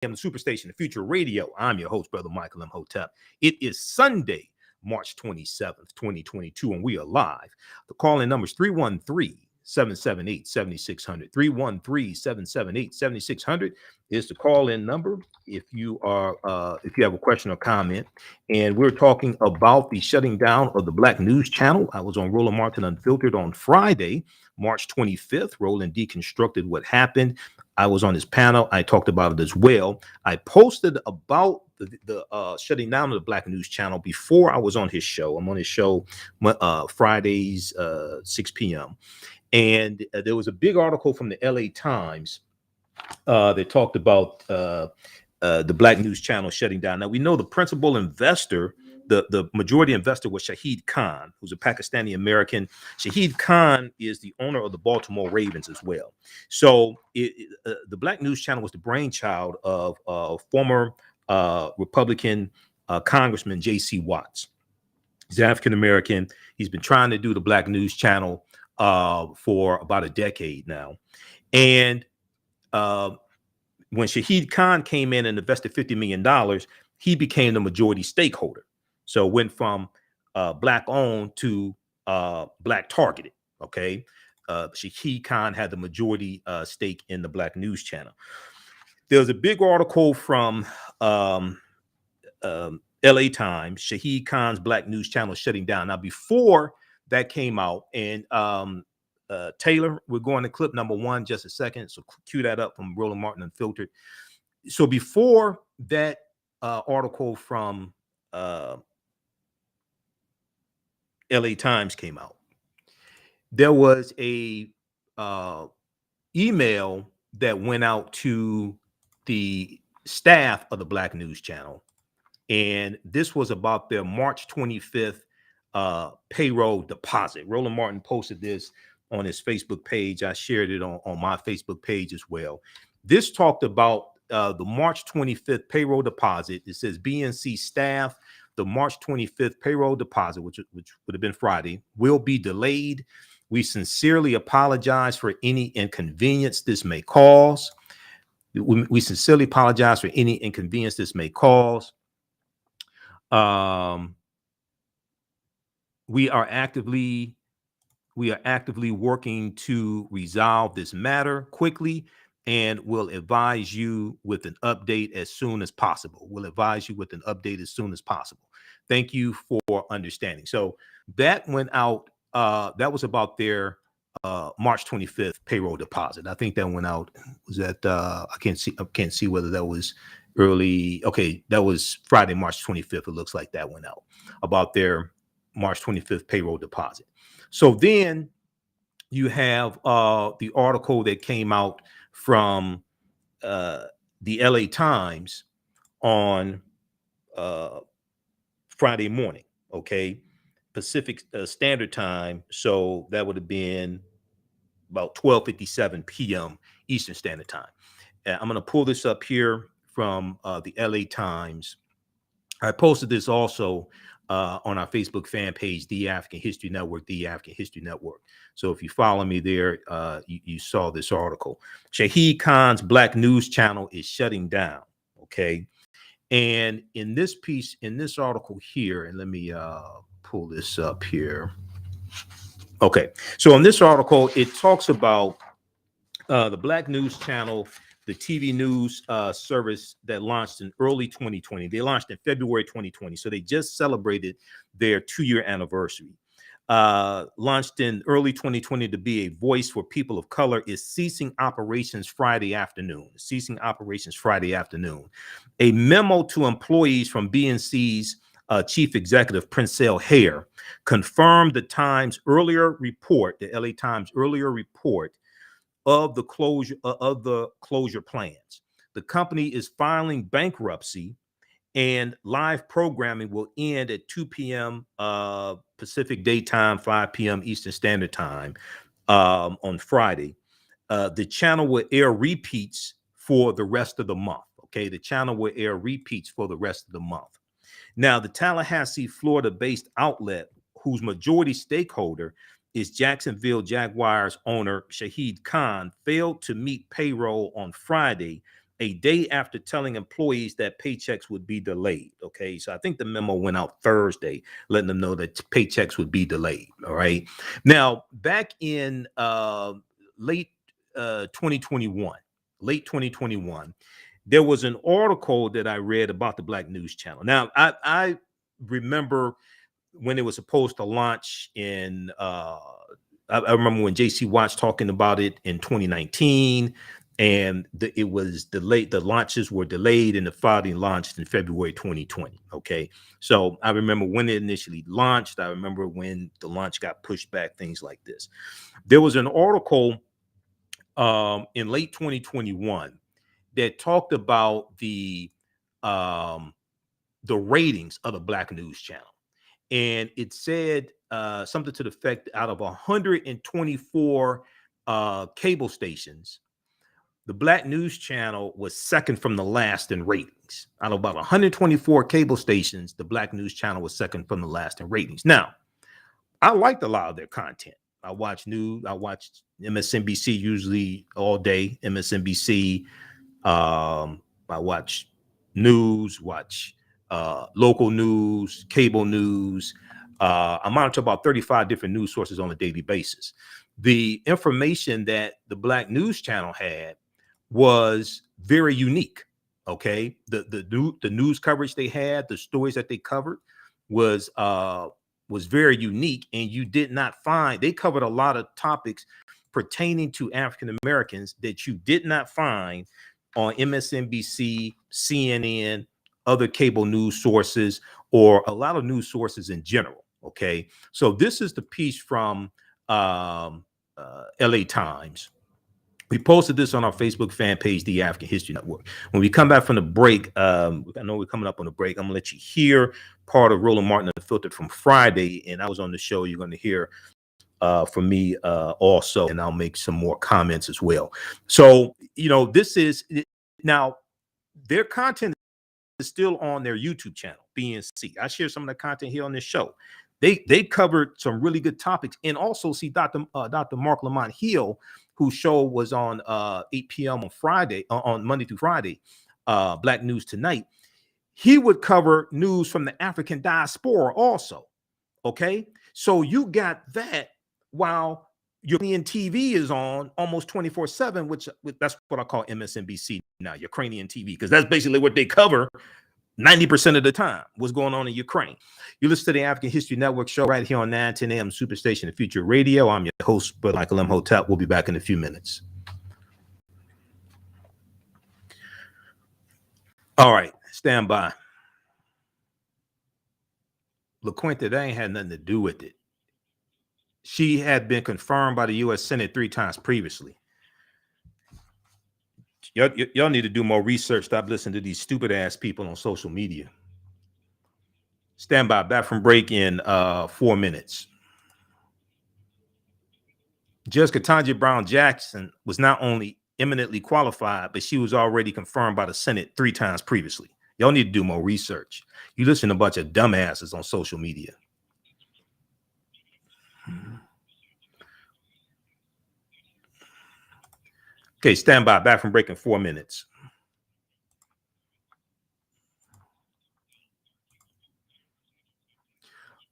The Superstation, the Future Radio. I'm your host, Brother Michael Imhotep. It is Sunday, March 27th, 2022, and we are live. The call-in number is 313-778-7600. 313-778-7600 is the call-in number if you have a question or comment. And we're talking about the shutting down of the Black News Channel. I was on Roland Martin Unfiltered on Friday, March 25th. Roland deconstructed what happened. I was on his panel. I talked about it as well. I posted about the shutting down of the Black News Channel before I was on his show. I'm on his show Fridays, 6 p.m. And there was a big article from the LA Times that talked about the Black News Channel shutting down. Now, we know the principal investor, the majority investor was Shahid Khan, who's a Pakistani American. Shahid Khan is the owner of the Baltimore Ravens as well. So the Black News Channel was the brainchild of former Republican Congressman J.C. Watts. He's African American. He's been trying to do the Black News Channel for about a decade now. And when Shahid Khan came in and invested $50 million, he became the majority stakeholder. So it went from Black owned to Black targeted. Okay. Shahid Khan had the majority stake in the Black News Channel. There was a big article from LA Times, Shahid Khan's Black News Channel shutting down. Now, before that came out, and Taylor, we're going to clip number one just a second. So cue that up from Roland Martin Unfiltered. So before that article from LA Times came out, there was a email that went out to the staff of the Black News Channel. And this was about their March 25th payroll deposit. Roland Martin posted this on his Facebook page. I shared it on my Facebook page as well. This talked about the March 25th payroll deposit. It says BNC staff, the March 25th payroll deposit, which would have been Friday, will be delayed. We sincerely apologize for any inconvenience this may cause. We sincerely apologize for any inconvenience this may cause. We are actively working to resolve this matter quickly, and we'll advise you with an update as soon as possible. Thank you for understanding. So that went out. That was about their March 25th payroll deposit. I think that went out. Was that I can't see whether that was early. Okay, that was Friday, March 25th. It looks like that went out about their March 25th payroll deposit. So then you have the article that came out from the LA Times on Friday morning, okay, Pacific Standard Time. So that would have been about 12:57 p.m. Eastern Standard Time. I'm going to pull this up here from the LA Times. I posted this also on our Facebook fan page, The African History Network, The African History Network. So if you follow me there, you saw this article. Shahid Khan's Black News Channel is shutting down. Okay. And in this piece, in this article here, and let me pull this up here. Okay. So in this article, it talks about the Black News Channel, the TV news service that launched in early 2020. They launched in February 2020. So they just celebrated their 2-year anniversary. Launched in early 2020 to be a voice for people of color, is ceasing operations Friday afternoon. A memo to employees from BNC's chief executive, Princell Hare, confirmed the Times' earlier report, the LA Times' earlier report of the closure plans. The company is filing bankruptcy, and live programming will end at 2 p.m. Pacific Daytime, 5 p.m. Eastern Standard Time on Friday. The channel will air repeats for the rest of the month. Okay, the channel will air repeats for the rest of the month. Now, the Tallahassee, Florida-based outlet, whose majority stakeholder is Jacksonville Jaguars owner Shahid Khan, failed to meet payroll on Friday a day after telling employees that paychecks would be delayed. Okay, so I think the memo went out Thursday, letting them know that paychecks would be delayed. All right. Now, back in late 2021, there was an article that I read about the Black News Channel. Now, I remember when it was supposed to launch in I remember when JC Watts talking about it in 2019, and it was delayed. The launches were delayed, and the filing launched in February 2020. Okay, so I remember when it initially launched. I remember when the launch got pushed back. Things like this. There was an article in late 2021 that talked about ratings of the Black News Channel. And it said something to the effect, out of 124 cable stations, the Black News Channel was second from the last in ratings. Out of about 124 cable stations, the Black News Channel was second from the last in ratings. Now, I liked a lot of their content. I watched MSNBC usually all day, MSNBC. I watch news, local news, cable news. I monitor about 35 different news sources on a daily basis. The information that the Black News Channel had was very unique. Okay, the news coverage they had, the stories that they covered was very unique, and you did not find. They covered a lot of topics pertaining to African Americans that you did not find on MSNBC, CNN, other cable news sources, or a lot of news sources in general. Okay, so this is the piece from LA Times. We posted this on our Facebook fan page, The African History Network. When we come back from the break, I know we're coming up on the break. I'm gonna let you hear part of Roland Martin Unfiltered from Friday, and I was on the show. You're going to hear from me also, and I'll make some more comments as well. So, this is now their content is still on their YouTube channel, BNC. I share some of the content here on this show. They covered some really good topics, and also see Dr. Mark Lamont Hill, whose show was on 8 p.m. on Friday, on Monday through Friday, Black News Tonight. He would cover news from the African diaspora also. Okay, so you got that while Ukrainian TV is on almost 24/7, which that's what I call MSNBC now, Ukrainian TV, because that's basically what they cover 90% of the time, what's going on in Ukraine. You listen to the African History Network show right here on 910 AM Superstation of Future Radio. I'm your host, Brother Michael Imhotep. We'll be back in a few minutes. All right, stand by. LaQuinta, that ain't had nothing to do with it. She had been confirmed by the U.S. Senate 3 times previously. Y'all need to do more research. Stop listening to these stupid ass people on social media. Stand by. Back from break in 4 minutes. Judge Ketanji Brown Jackson was not only eminently qualified, but she was already confirmed by the Senate 3 times previously. Y'all need to do more research. You listen to a bunch of dumbasses on social media. Okay, stand by. Back from break in 4 minutes.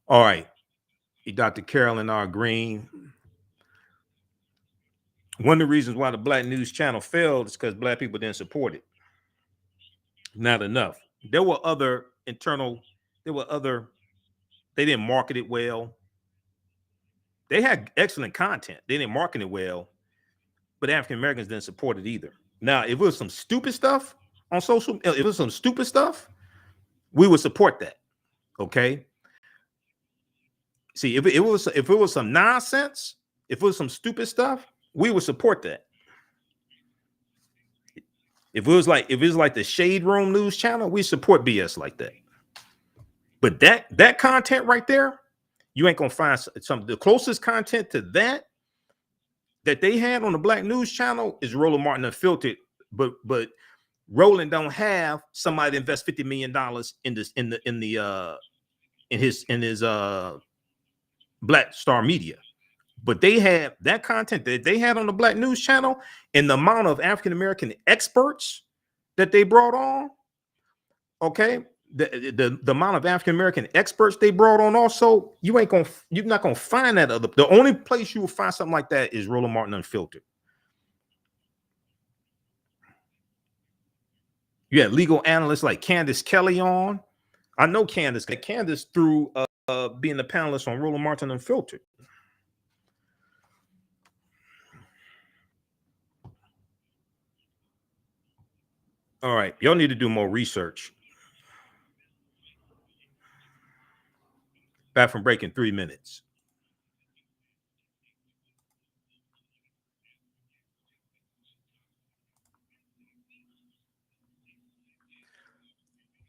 All right. Dr. Carolyn R. Green. One of the reasons why the Black News Channel failed is because Black people didn't support it. Not enough. There were other they didn't market it well. They had excellent content. They didn't market it well, but African Americans didn't support it either. Now, if it was some stupid stuff on social, if it was some stupid stuff, we would support that. Okay. See, if it was some nonsense, if it was some stupid stuff, we would support that. If it was like the Shade Room News Channel, we support BS like that. But that content right there, you ain't gonna find the closest content to that they had on the Black News Channel is Roland Martin Unfiltered. But Roland don't have somebody to invest $50 million in his Black Star Media. But they have that content that they had on the Black News Channel, and the amount of African American experts that they brought on, okay, the amount of African American experts they brought on, also, you're not gonna find that other. The only place you will find something like that is Roland Martin Unfiltered. You had legal analysts like Candace Kelly on. I know Candace through being a panelist on Roland Martin Unfiltered. All right, y'all need to do more research. Back from break in 3 minutes.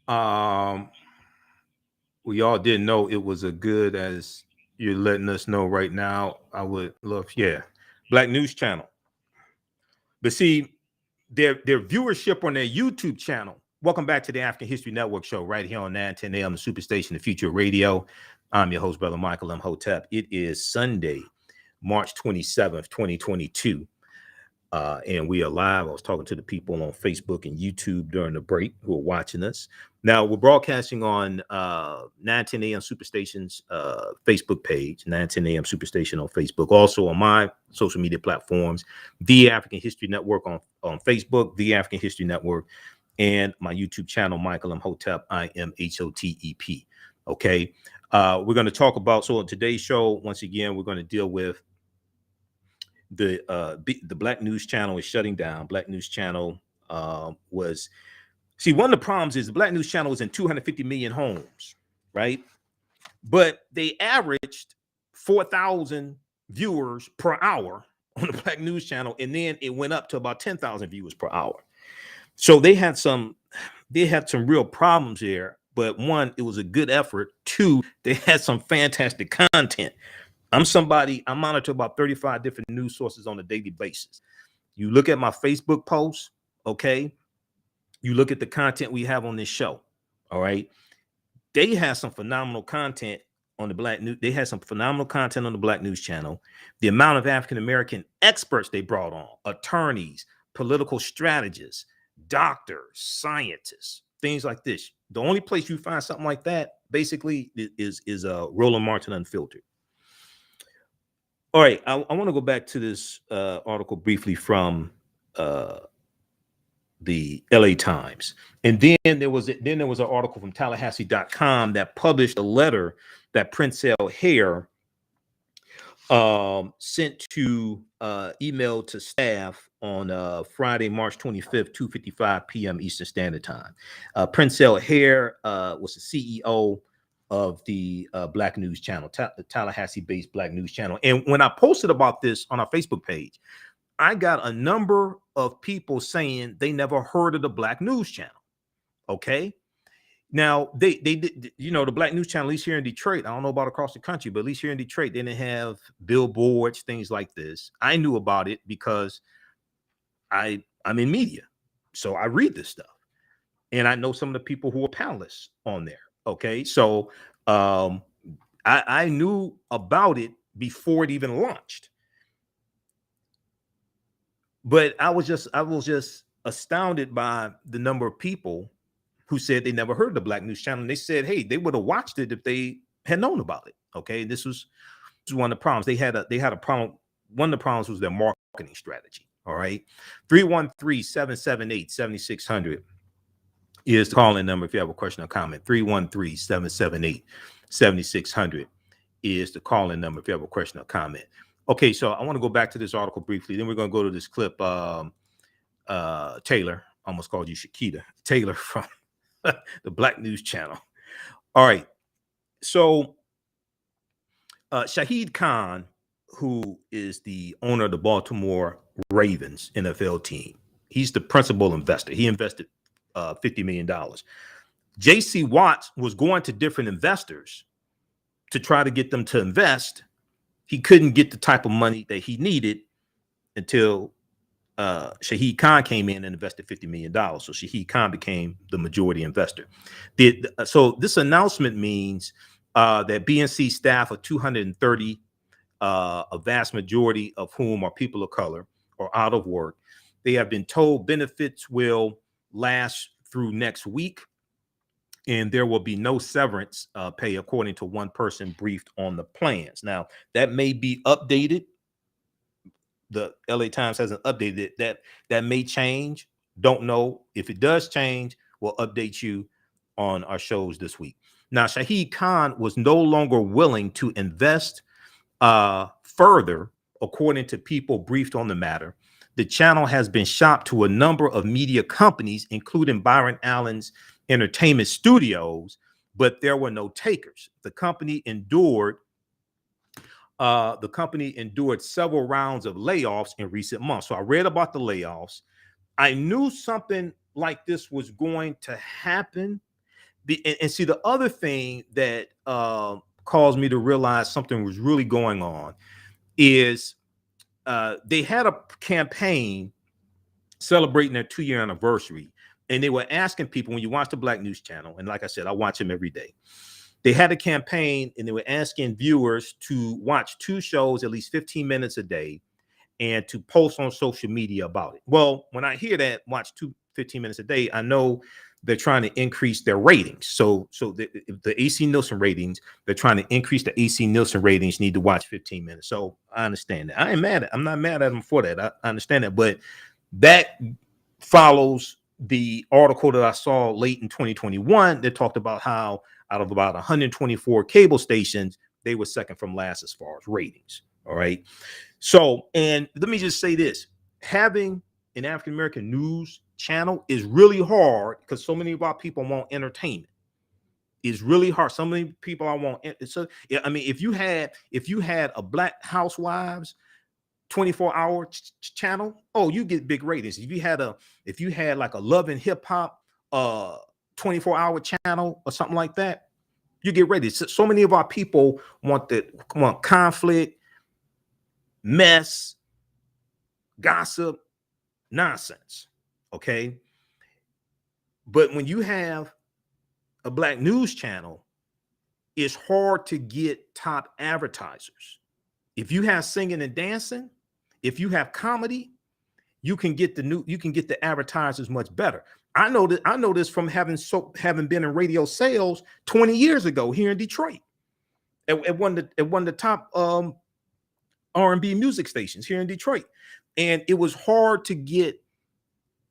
We all didn't know it was as good as you're letting us know right now. I would love, yeah, Black News Channel. But see, their viewership on their YouTube channel. Welcome back to the African History Network show right here on 910 AM, the Superstation, the Future Radio. I'm your host, Brother Michael Imhotep. It is Sunday, March 27th, 2022. And we are live. I was talking to the people on Facebook and YouTube during the break who are watching us. Now, we're broadcasting on 910 AM Superstation's Facebook page, 910 AM Superstation on Facebook. Also on my social media platforms, The African History Network on Facebook, The African History Network, and my YouTube channel, Michael Imhotep, IMHOTEP. Okay. We're going to talk about, so on today's show, once again, we're going to deal with the Black News Channel is shutting down. Black News Channel was, see, one of the problems is the Black News Channel was in 250 million homes, right? But they averaged 4,000 viewers per hour on the Black News Channel, and then it went up to about 10,000 viewers per hour. So they had some real problems there. But one, it was a good effort. Two, they had some fantastic content. I monitor about 35 different news sources on a daily basis. You look at my Facebook posts, okay? You look at the content we have on this show, all right? They have some phenomenal content on the Black News. They had some phenomenal content on the Black News Channel. The amount of African-American experts they brought on, attorneys, political strategists, doctors, scientists, things like this. The only place you find something like that, basically, is Roland Martin Unfiltered. All right, I want to go back to this article briefly from the LA Times. And then there was an article from Tallahassee.com that published a letter that Prince Hare sent to email to staff on Friday, March 25th, 2:55 p.m. Eastern Standard Time. Prince Hare was the CEO of the Black News Channel, the Tallahassee-based Black News Channel. And when I posted about this on our Facebook page, I got a number of people saying they never heard of the Black News Channel. Okay. Now, they did, the Black News Channel, at least here in Detroit, I don't know about across the country, but at least here in Detroit, they didn't have billboards, things like this. I knew about it because I'm in media. So I read this stuff. And I know some of the people who are panelists on there. Okay. So I knew about it before it even launched. But I was just astounded by the number of people who said they never heard of the Black News Channel. And they said, hey, they would have watched it if they had known about it. Okay. This was one of the problems. They had a problem. One of the problems was their marketing strategy. All right. 313-778-7600 is the call-in number if you have a question or comment. 313-778-7600 is the call-in number if you have a question or comment. Okay, so I want to go back to this article briefly. Then we're going to go to this clip. Taylor, almost called you Shakita. Taylor from the Black News Channel. All right. So Shahid Khan, who is the owner of the Baltimore Ravens NFL team, he's the principal investor. He invested $50 million. J.C. Watts was going to different investors to try to get them to invest. He couldn't get the type of money that he needed until Shahid Khan came in and invested $50 million. So Shahid Khan became the majority investor. So this announcement means that BNC staff of 230, a vast majority of whom are people of color or out of work, they have been told benefits will last through next week, and there will be no severance pay, according to one person briefed on the plans. Now, that may be updated. The LA Times hasn't updated it. That may change. Don't know. If it does change, we'll update you on our shows this week. Now, Shahid Khan was no longer willing to invest further, according to people briefed on the matter. The channel has been shopped to a number of media companies, including Byron Allen's Entertainment Studios, but there were no takers. The company endured several rounds of layoffs in recent months. So I read about the layoffs. I knew something like this was going to happen. And see, the other thing that caused me to realize something was really going on is they had a campaign celebrating their 2-year anniversary, and they were asking people, when you watch the Black News Channel, and like I said, I watch them every day, they had a campaign and they were asking viewers to watch 2 shows at least 15 minutes a day and to post on social media about it. Well, when I hear that, watch 15 minutes a day, I know they're trying to increase their ratings. So the AC Nielsen ratings, they're trying to increase the AC Nielsen ratings, need to watch 15 minutes. So I understand that. I'm not mad at them for that. I understand that. But that follows the article that I saw late in 2021 that talked about how out of about 124 cable stations, they were second from last as far as ratings. All right. So, and let me just say this, having an African-American news channel is really hard because so many of our people want entertainment. It's really hard. So many people I want. So, yeah, I mean, if you had a Black Housewives 24-hour channel, oh, you get big ratings. If you had like a Love and Hip Hop 24-hour channel or something like that, you get ratings. So many of our people want conflict, mess, gossip, nonsense. Okay. But when you have a Black news channel, it's hard to get top advertisers. If you have singing and dancing, if you have comedy, you can get the advertisers much better. I know this from having been in radio sales 20 years ago here in Detroit at one of the top R&B music stations here in Detroit. And it was hard to get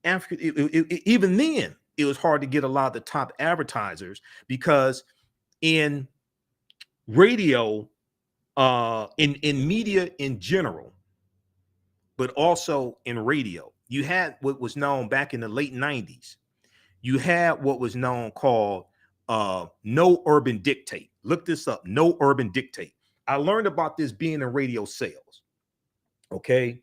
even then, it was hard to get a lot of the top advertisers, because in radio, in media in general, but also in radio, you had what was known back in the late 90s. You had what was known called no urban dictate. Look this up, no urban dictate. I learned about this being in radio sales. Okay.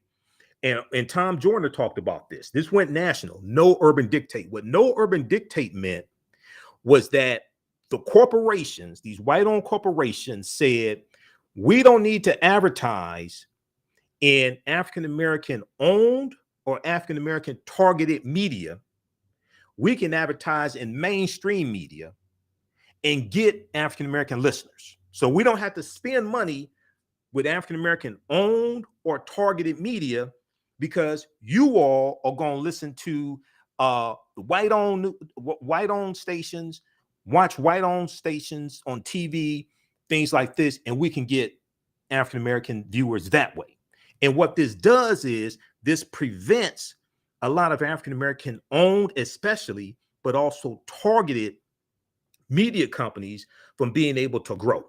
And Tom Joyner talked about this. This went national, no urban dictate. What no urban dictate meant was that the corporations, these white-owned corporations, said, we don't need to advertise in African-American owned or African-American targeted media. We can advertise in mainstream media and get African-American listeners. So we don't have to spend money with African-American owned or targeted media, because you all are going to listen to white-owned stations, watch white-owned stations on TV, things like this, and we can get African-American viewers that way. And what this does is this prevents a lot of African-American owned, especially, but also targeted media companies from being able to grow.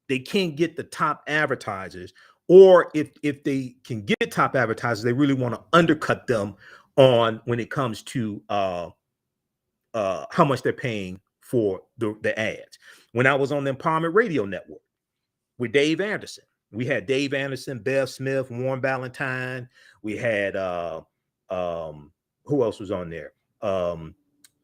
They can't get the top advertisers, or if they can get top advertisers, they really want to undercut them on when it comes to how much they're paying for the ads. When I was on the Empowerment Radio Network with Dave Anderson, we had Dave Anderson, Bev Smith, Warren Ballantyne. We had who else was on there?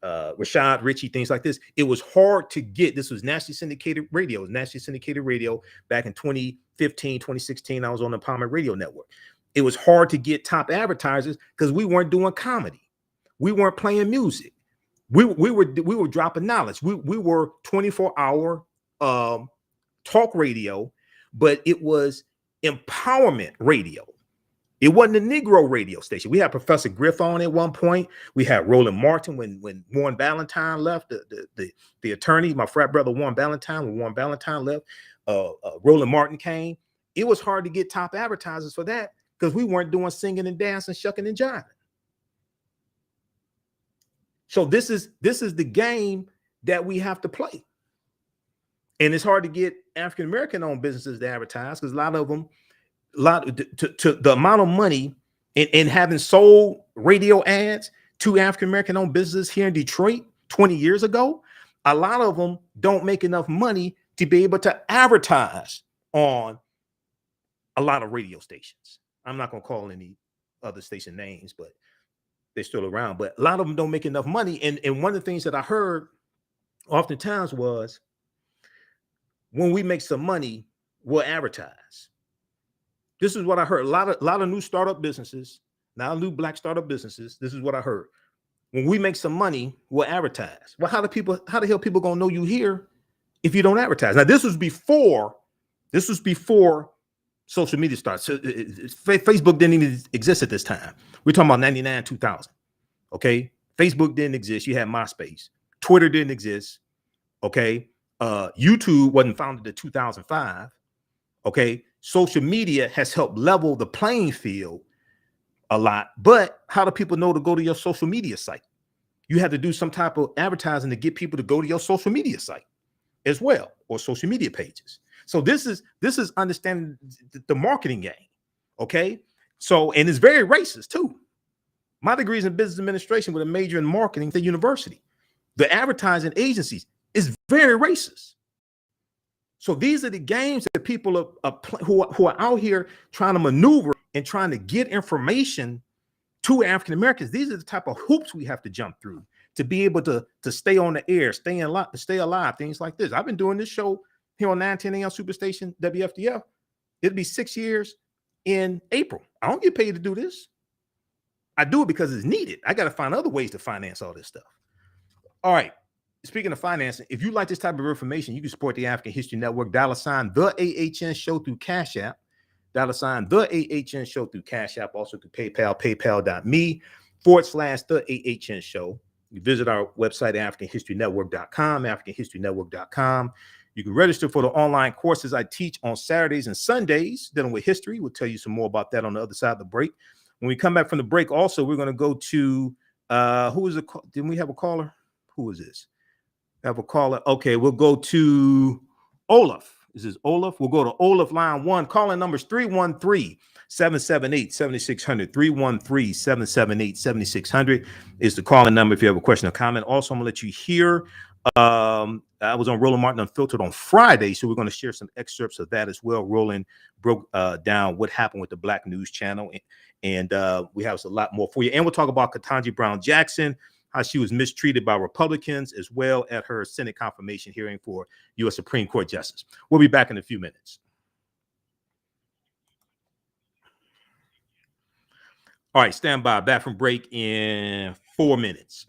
Rashad Ritchie, things like this. It was hard to get. This was nationally syndicated radio. It was nationally syndicated radio back in 2015, 2016. I was on the Empowerment Radio Network. It was hard to get top advertisers because we weren't doing comedy. We weren't playing music. We were dropping knowledge. We were 24-hour talk radio, but it was empowerment radio. It wasn't a Negro radio station. We had Professor Griff on at one point. We had Roland Martin when Warren Ballentine left, the attorney, my frat brother Warren Ballentine. When Warren Ballentine left, Roland Martin came. It was hard to get top advertisers for that because we weren't doing singing and dancing, shucking and jiving. So this is the game that we have to play. And it's hard to get African American owned businesses to advertise because a lot of them, to the amount of money in having sold radio ads to African American owned businesses here in Detroit 20 years ago, a lot of them don't make enough money to be able to advertise on a lot of radio stations. I'm not going to call any other station names, but they're still around. But a lot of them don't make enough money. And one of the things that I heard oftentimes was, when we make some money, we'll advertise. This is what I heard. A lot of new startup businesses, now new Black startup businesses. This is what I heard. When we make some money, we'll advertise. Well, how the hell people gonna know you here if you don't advertise? Now, this was before social media started. So Facebook didn't even exist at this time. We're talking about 99, 2000. Okay. Facebook didn't exist. You had MySpace. Twitter didn't exist. Okay. YouTube wasn't founded in 2005. Okay. Social media has helped level the playing field a lot, but how do people know to go to your social media site? You have to do some type of advertising to get people to go to your social media site as well, or social media pages. So this is understanding the marketing game. Okay. So, and it's very racist too. My degree is in business administration with a major in marketing at the university. The advertising agencies is very racist. So these are the games that people who are out here trying to maneuver and trying to get information to African Americans. These are the type of hoops we have to jump through to be able to stay on the air, stay alive, things like this. I've been doing this show here on 910 AM Superstation WFDF. It'll be 6 years in April. I don't get paid to do this. I do it because it's needed. I got to find other ways to finance all this stuff. All right. Speaking of financing, if you like this type of information, you can support the African History Network, $ the AHN show through Cash App, $ the AHN show through Cash App, also through PayPal, paypal.me/the AHN show. You visit our website, AfricanHistoryNetwork.com, AfricanHistoryNetwork.com. You can register for the online courses I teach on Saturdays and Sundays dealing with history. We'll tell you some more about that on the other side of the break. When we come back from the break, also, we're going to go to, who is it? Didn't we have a caller? Who is this? Have a caller. Okay, we'll go to Olaf. This is Olaf. We'll go to Olaf line 1. Calling numbers 313-778-7600. 313-778-7600 is the calling number if you have a question or comment. Also, I'm gonna let you hear. I was on Roland Martin Unfiltered on Friday, so we're going to share some excerpts of that as well. Roland broke down what happened with the Black News Channel, and we have a lot more for you. And we'll talk about Ketanji Brown Jackson, how she was mistreated by Republicans, as well at her Senate confirmation hearing for U.S. Supreme Court Justice. We'll be back in a few minutes. All right, stand by. Back from break in 4 minutes.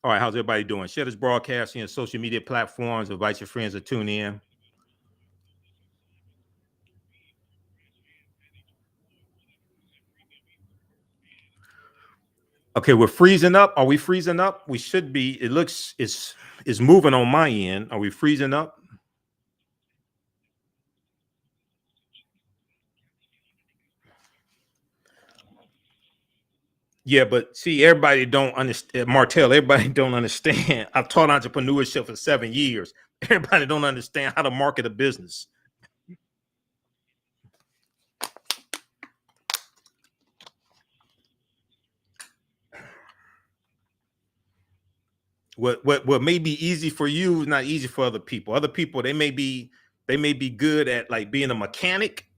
All right, how's everybody doing? Share this broadcasting on social media platforms. Invite your friends to tune in. Okay, we're freezing up. Are we freezing up? We should be. It looks it's moving on my end. Are we freezing up? Yeah, but see, everybody don't understand, Martell. Everybody don't understand. I've taught entrepreneurship for 7 years. Everybody don't understand how to market a business. What may be easy for you is not easy for other people. Other people, they may be good at like being a mechanic,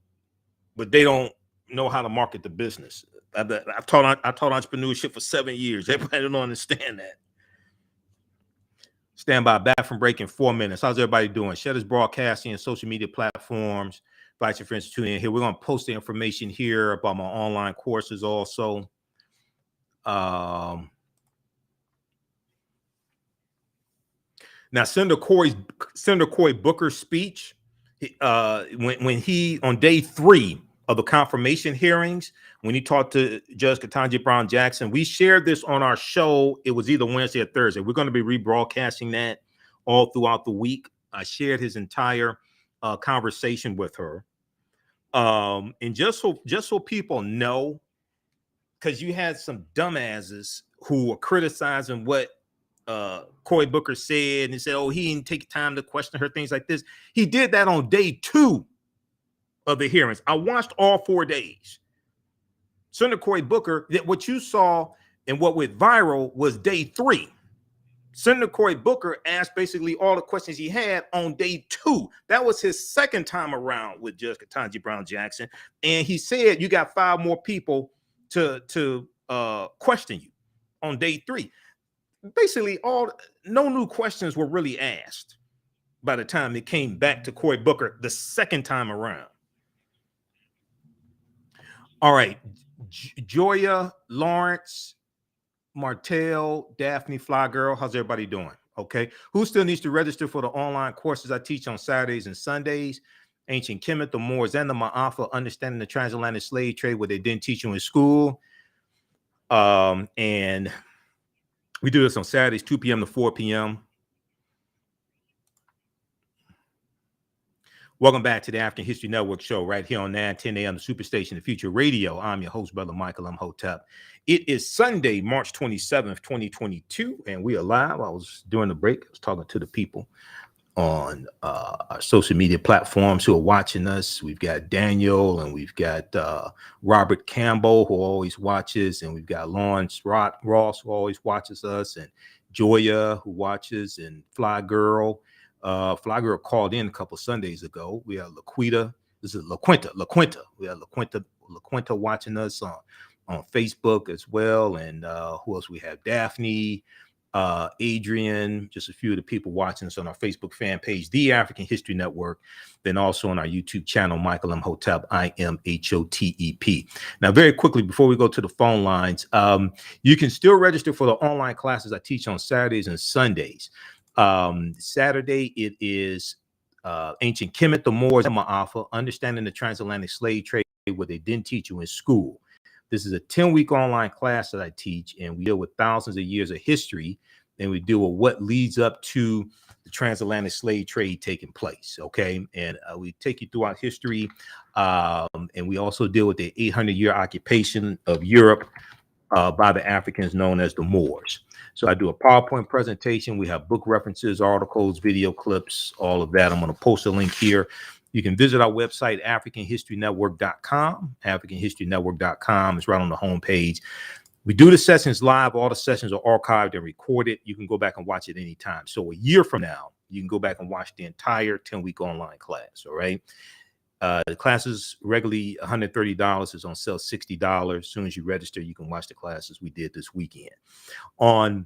but they don't know how to market the business. I've taught entrepreneurship for 7 years. Everybody don't understand that. Stand by. Back from break in 4 minutes. How's everybody doing? Share this broadcasting and social media platforms. Invite your friends to tune in here. We're going to post the information here about my online courses also. Now, Senator Cory Booker's speech When he on day 3 of the confirmation hearings, when he talked to Judge Ketanji Brown Jackson, we shared this on our show. It was either Wednesday or Thursday. We're going to be rebroadcasting that all throughout the week. I shared his entire conversation with her, and just so people know, because you had some dumbasses who were criticizing what Cory Booker said, and he said, "Oh, he didn't take time to question her," things like this. He did that on day 2 of the hearings. I watched all 4 days. Senator Cory Booker, that what you saw and what went viral was day 3. Senator Cory Booker asked basically all the questions he had on day 2. That was his second time around with Judge Ketanji Brown Jackson, and he said you got 5 more people to question you on day 3. Basically, no new questions were really asked by the time it came back to Cory Booker the second time around. All right, Joya, Lawrence, Martell, Daphne, Fly Girl, how's everybody doing? Okay, who still needs to register for the online courses I teach on Saturdays and Sundays? Ancient Kemet, the Moors, and the Maafa, understanding the transatlantic slave trade, what they didn't teach you in school. And we do this on Saturdays, 2 p.m. to 4 p.m. Welcome back to the African History Network show right here on 910 a.m. the Superstation, the Future Radio. I'm your host, Brother Michael Imhotep. It is Sunday, March 27th, 2022, and we are live. I was during the break, I was talking to the people on our social media platforms who are watching us. We've got Daniel, and we've got Robert Campbell, who always watches, and we've got Lawrence Ross, who always watches us, and Joya, who watches, and Fly Girl. Fly Girl called in a couple Sundays ago. We have LaQuita. This is LaQuinta. We have LaQuinta watching us on Facebook as well. And who else we have? Daphne, Adrian, just a few of the people watching us on our Facebook fan page, The African History Network, then also on our YouTube channel, Michael Imhotep, Imhotep. Now, very quickly, before we go to the phone lines, you can still register for the online classes I teach on Saturdays and Sundays. Saturday, it is Ancient Kemet, the Moors, and Maafa, understanding the transatlantic slave trade, what they didn't teach you in school. This is a 10-week online class that I teach, and we deal with thousands of years of history, and we deal with what leads up to the transatlantic slave trade taking place, okay? And we take you throughout history, and we also deal with the 800-year occupation of Europe by the Africans known as the Moors. So I do a PowerPoint presentation. We have book references, articles, video clips, all of that. I'm going to post a link here. You can visit our website, AfricanHistoryNetwork.com. AfricanHistoryNetwork.com. It's right on the homepage. We do the sessions live. All the sessions are archived and recorded. You can go back and watch it anytime. So a year from now, you can go back and watch the entire 10-week online class, all right? The class is regularly $130. It's on sale $60. As soon as you register, you can watch the classes we did this weekend. On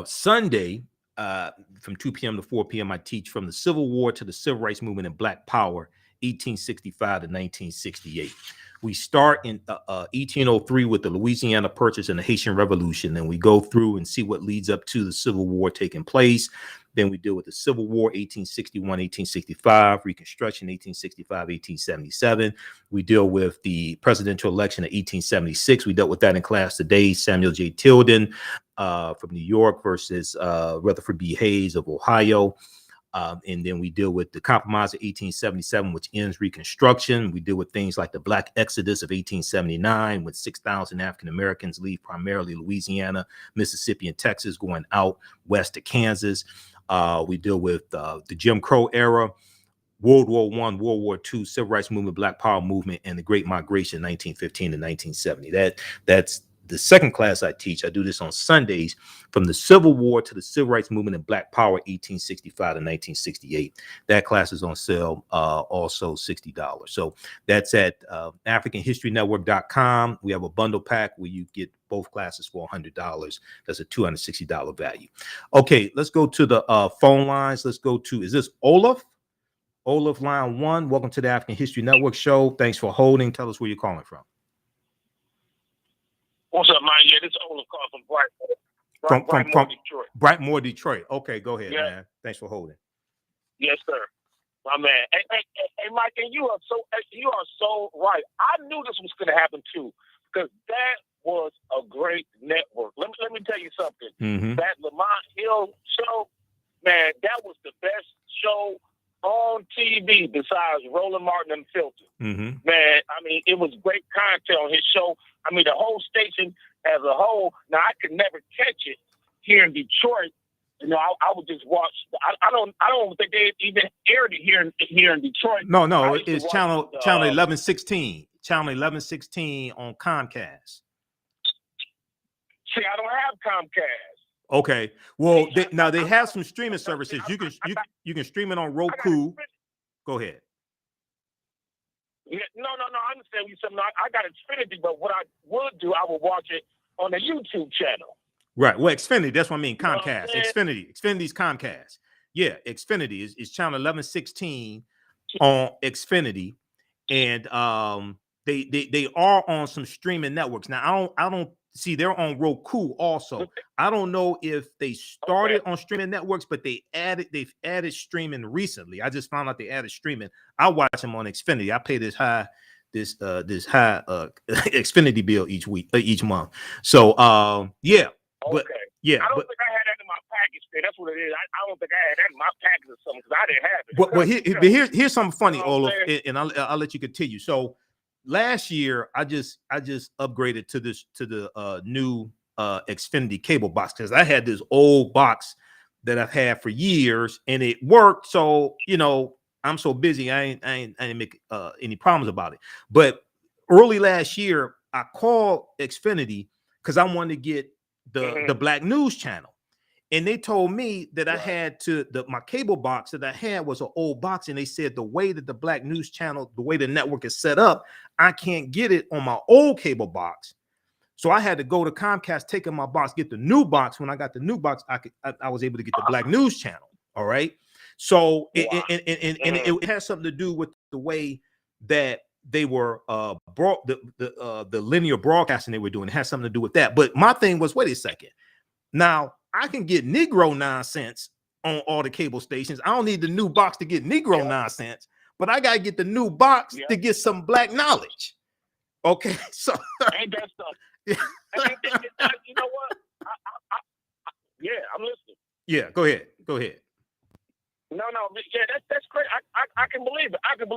Sunday, from 2 p.m. to 4 p.m., I teach from the Civil War to the Civil Rights Movement and Black Power, 1865 to 1968. We start in 1803 with the Louisiana Purchase and the Haitian Revolution, and we go through and see what leads up to the Civil War taking place. Then we deal with the Civil War, 1861, 1865, Reconstruction, 1865, 1877. We deal with the presidential election of 1876. We dealt with that in class today. Samuel J. Tilden from New York versus Rutherford B. Hayes of Ohio. And then we deal with the Compromise of 1877, which ends Reconstruction. We deal with things like the Black Exodus of 1879, when 6,000 African Americans leave primarily Louisiana, Mississippi, and Texas, going out west to Kansas. We deal with the Jim Crow era, World War I, World War II, Civil Rights Movement, Black Power Movement, and the Great Migration, 1915 to 1970. That's the second class I teach. I do this on Sundays, from the Civil War to the Civil Rights Movement and Black Power, 1865 to 1968. That class is on sale, also $60. So that's at AfricanHistoryNetwork.com. We have a bundle pack where you get both classes for $100. That's a $260 value. Okay, let's go to the phone lines. Let's go to, is this Olaf? Olaf, line 1. Welcome to the African History Network show. Thanks for holding. Tell us where you're calling from. What's up, man? Yeah, this is Olaf calling from Brightmoor, Detroit. Brightmoor, Detroit. Okay, go ahead, man. Thanks for holding. Yes, sir. My man. Hey, Mike, and you are so right. I knew this was going to happen too, because that was a great network. Let me tell you something. Mm-hmm. That Lamont Hill show, man, that was the best show on TV besides Roland Martin Unfiltered. Mm-hmm. Man, I mean, it was great content on his show. I mean, the whole station as a whole. Now, I could never catch it here in Detroit. You know, I would just watch. I don't think they even aired it here in Detroit. No, it's channel 1116, channel 1116 on Comcast. See, I don't have Comcast. Okay, well, now they have some streaming services. You can stream it on Roku. Go ahead. Yeah, no. I understand you something. I got Xfinity, but what I would do, I would watch it on the YouTube channel. Right. Well, Xfinity, that's what I mean. Comcast. Xfinity's Comcast. Yeah, Xfinity is channel 1116 on Xfinity. And they are on some streaming networks. Now, I don't see they're on Roku also. I don't know if they started on streaming networks, but they've added streaming recently. I just found out they added streaming. I watch them on Xfinity. I pay this high Xfinity bill each month. So yeah. But yeah, I don't think I had that in my package. That's what it is. I don't think I had that in my package or something because I didn't have it. But here's something funny, Olaf, and I'll let you continue. So last year, I just upgraded to the new Xfinity cable box because I had this old box that I've had for years and it worked. So you know, I'm so busy, I ain't make any problems about it. But early last year, I called Xfinity because I wanted to get the Black News channel, and they told me that I had to my cable box that I had was an old box, and they said the way that the Black News channel, the way the network is set up, I can't get it on my old cable box. So I had to go to Comcast, take in my box, get the new box. When I got the new box, I was able to get the Black News channel. All right. So it has something to do with the way that they were brought the linear broadcasting they were doing. It has something to do with that. But my thing was, wait a second. Now I can get Negro nonsense on all the cable stations. I don't need the new box to get Negro nonsense, but I gotta get the new box to get some Black knowledge. Okay, so ain't that stuff? You know what? Yeah, I'm listening. Yeah, go ahead. No, yeah, that's great. I can believe it. I can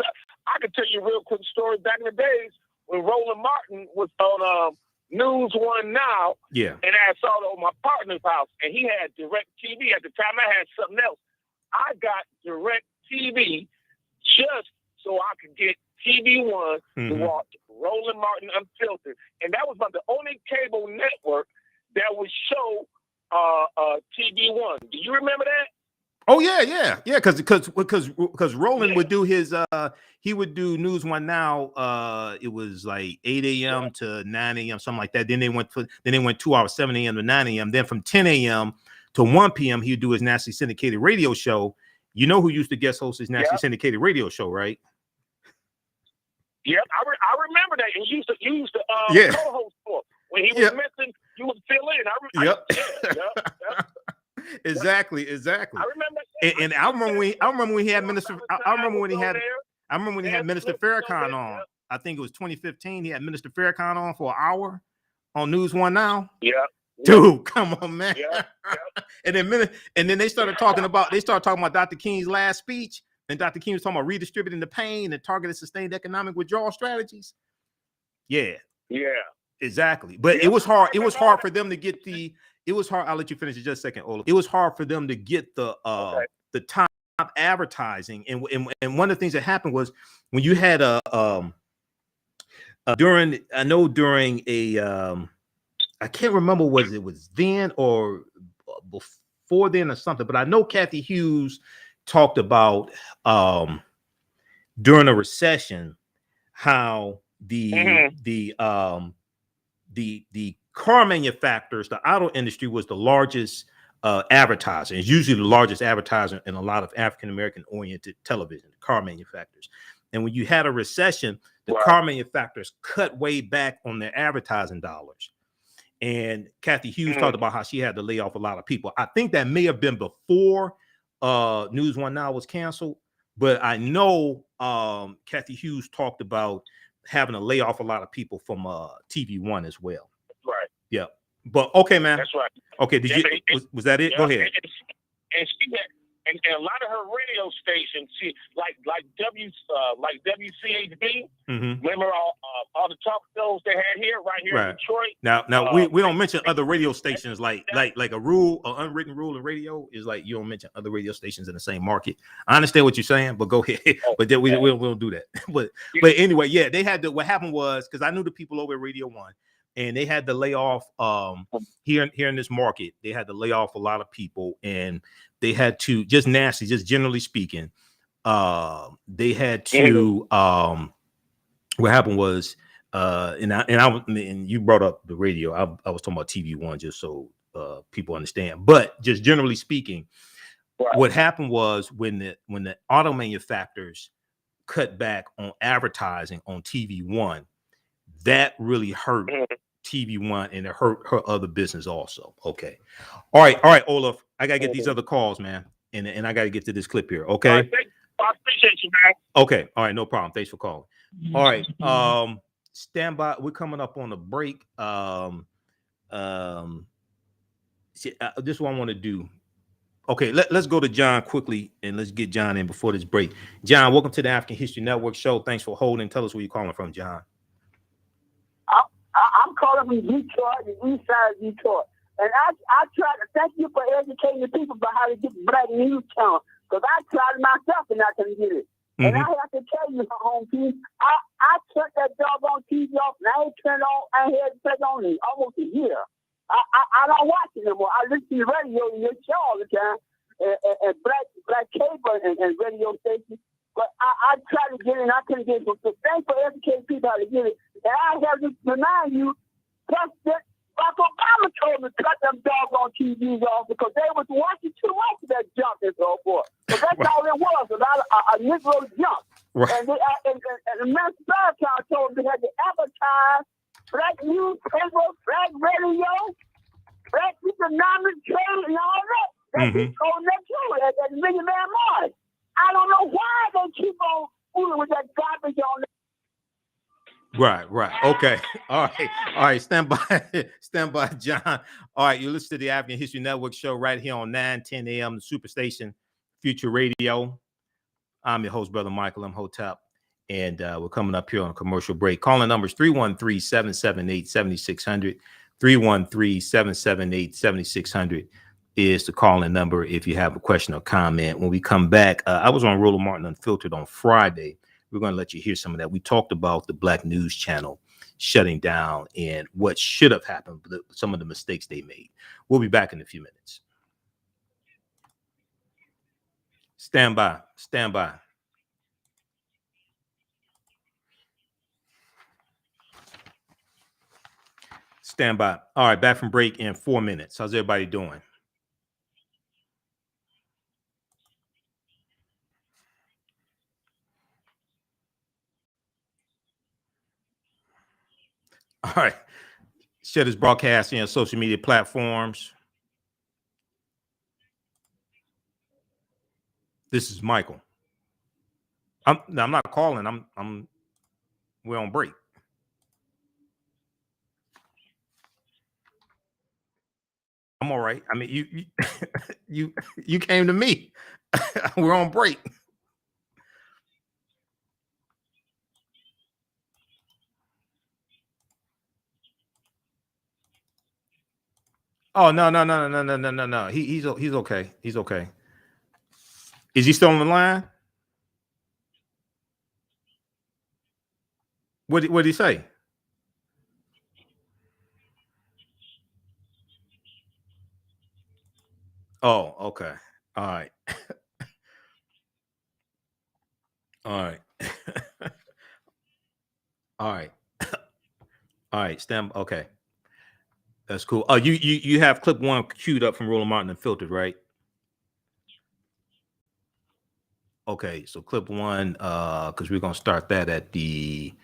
tell you a real quick story back in the days when Roland Martin was on News One Now. Yeah. And I saw it on my partner's house, and he had Direct TV at the time. I had something else. I got Direct TV just so I could get TV One to watch Roland Martin Unfiltered, and that was about the only cable network that would show TV One. Do you remember that? Oh yeah. Because Roland would do his he would do News One Now. It was like 8 a.m. to 9 a.m. something like that. Then they went 2 hours, 7 a.m. to 9 a.m. Then from 10 a.m. to 1 p.m. he'd do his nationally syndicated radio show. You know who used to guest host his nationally syndicated radio show, right? Yep, I remember that. And you used to co-host for when he was missing. You would fill in. Exactly. I remember. And I remember when he had Minister. I remember when he had Minister Farrakhan on. I think it was 2015. He had Minister Farrakhan on for an hour on News One Now. Yeah. Dude, come on, man. And then they started talking about Dr. King's last speech, and Dr. King was talking about redistributing the pain and targeted sustained economic withdrawal strategies. Yeah. Exactly. But it was hard. It was hard for them to get the. It was hard. I'll let you finish in just a second, Olaf. It was hard for them to get the top advertising, and one of the things that happened was when you had during a I can't remember whether it was then or before then or something, but I know Kathy Hughes talked about during a recession how the car manufacturers, the auto industry was the largest advertiser. It's usually the largest advertiser in a lot of African-American oriented television, car manufacturers. And when you had a recession, the car manufacturers cut way back on their advertising dollars. And Kathy Hughes talked about how she had to lay off a lot of people. I think that may have been before News One Now was canceled, but I know Kathy Hughes talked about having to lay off a lot of people from TV1 as well. Right. Yeah. But okay, man. That's right. Okay. Did you was that it? Yeah, Go ahead. And she had, and a lot of her radio stations, she like WCHB. Remember all the talk shows they had here, right here in Detroit. Now we don't mention other radio stations like a rule, or unwritten rule in radio is like you don't mention other radio stations in the same market. I understand what you're saying, but go ahead. But then we don't do that. But anyway, yeah, they had to. What happened was, because I knew the people over at Radio One, and they had to lay off here in this market. They had to lay off a lot of people, and they had to just generally speaking, they had to. What happened was, and you brought up the radio. I was talking about TV1 just so people understand. But just generally speaking, what happened was when the auto manufacturers cut back on advertising on TV1, that really hurt TV1, and it hurt her other business also. Okay. All right, Olaf. I gotta get these other calls, man. And I gotta get to this clip here. Okay. I appreciate you, man. Okay. All right, no problem. Thanks for calling. All right. Stand by. We're coming up on a break. This is what I want to do. Okay, let's go to John quickly, and let's get John in before this break. John, welcome to the African History Network show. Thanks for holding. Tell us where you're calling from, John. I'm calling from Detroit, the east side of Detroit. And I try to thank you for educating the people about how to get Black News Channel. Because I tried it myself and I couldn't get it. And I have to tell you, home team, I took that doggone TV off and I ain't turned on, I had to take on in almost a year. I don't watch it no more. I listen to the radio and your show all the time, and black cable and radio stations. But I tried to get it and I couldn't get it. So thanks for educating people how to get it. And I have to remind you, President Barack Obama told me to cut them doggone TVs off because they was watching too much of that junk and so forth. But that's all it was, a lot of Negro junk. Right. And the Minister Farrakhan told them they had to advertise Black newspaper, Black radio, Black economic trade, and all that. That's told that too at the Million Man March. I don't know why they keep on fooling with that garbage on there. Right. Okay. All right. Stand by, John. All right. You listen to the African History Network show right here on 9:10 a.m. the Superstation Future Radio. I'm your host, Brother Michael Imhotep, and we're coming up here on a commercial break. Calling numbers 313-778-7600. 313-778-7600 is the calling number if you have a question or comment. When we come back, I was on Roland Martin Unfiltered on Friday. We're going to let you hear some of that. We talked about the Black News Channel shutting down and what should have happened, some of the mistakes they made. We'll be back in a few minutes. Stand by. Stand by. Stand by. All right, back from break in 4 minutes. How's everybody doing? All right. Share this broadcasting on social media platforms. This is Michael. I'm not calling. We're on break. I'm all right. I mean, you came to me. We're on break. Oh no. He's okay. He's okay. Is he still on the line? What did he say? Oh, okay. All right. All right. All right. All right. Stand. Okay. That's cool. Oh, you have clip one queued up from Roland Martin Unfiltered, right? Okay, so clip one, because we're gonna start that at the,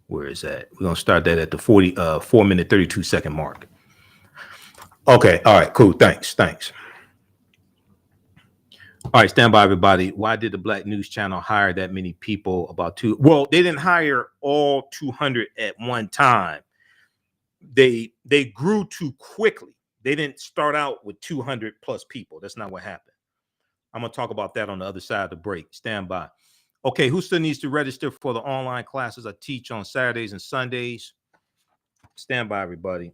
where is that? We're gonna start that at the 4 minute 32 second mark. Okay, all right, cool. Thanks. All right, stand by, everybody. Why did the Black News Channel hire that many people? Well, they didn't hire all 200 at one time. They grew too quickly. They didn't start out with 200 plus people. That's not what happened. I'm going to talk about that on the other side of the break. Stand by. Okay, who still needs to register for the online classes I teach on Saturdays and Sundays? Stand by, everybody.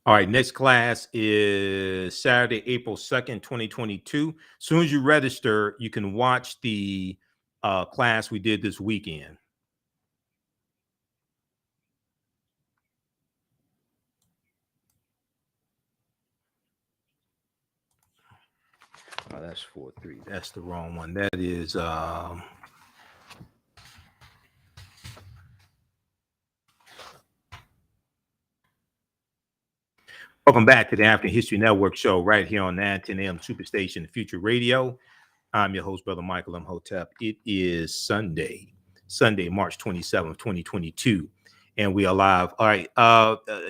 All right, next class is Saturday, April 2nd, 2022. As soon as you register, you can watch the class we did this weekend. Oh, that's 4-3. That's the wrong one. That is welcome back to the African History Network show right here on 910 AM Superstation Future Radio. I'm your host, Brother Michael Imhotep. It is Sunday, March 27th, 2022, and we are live. All right,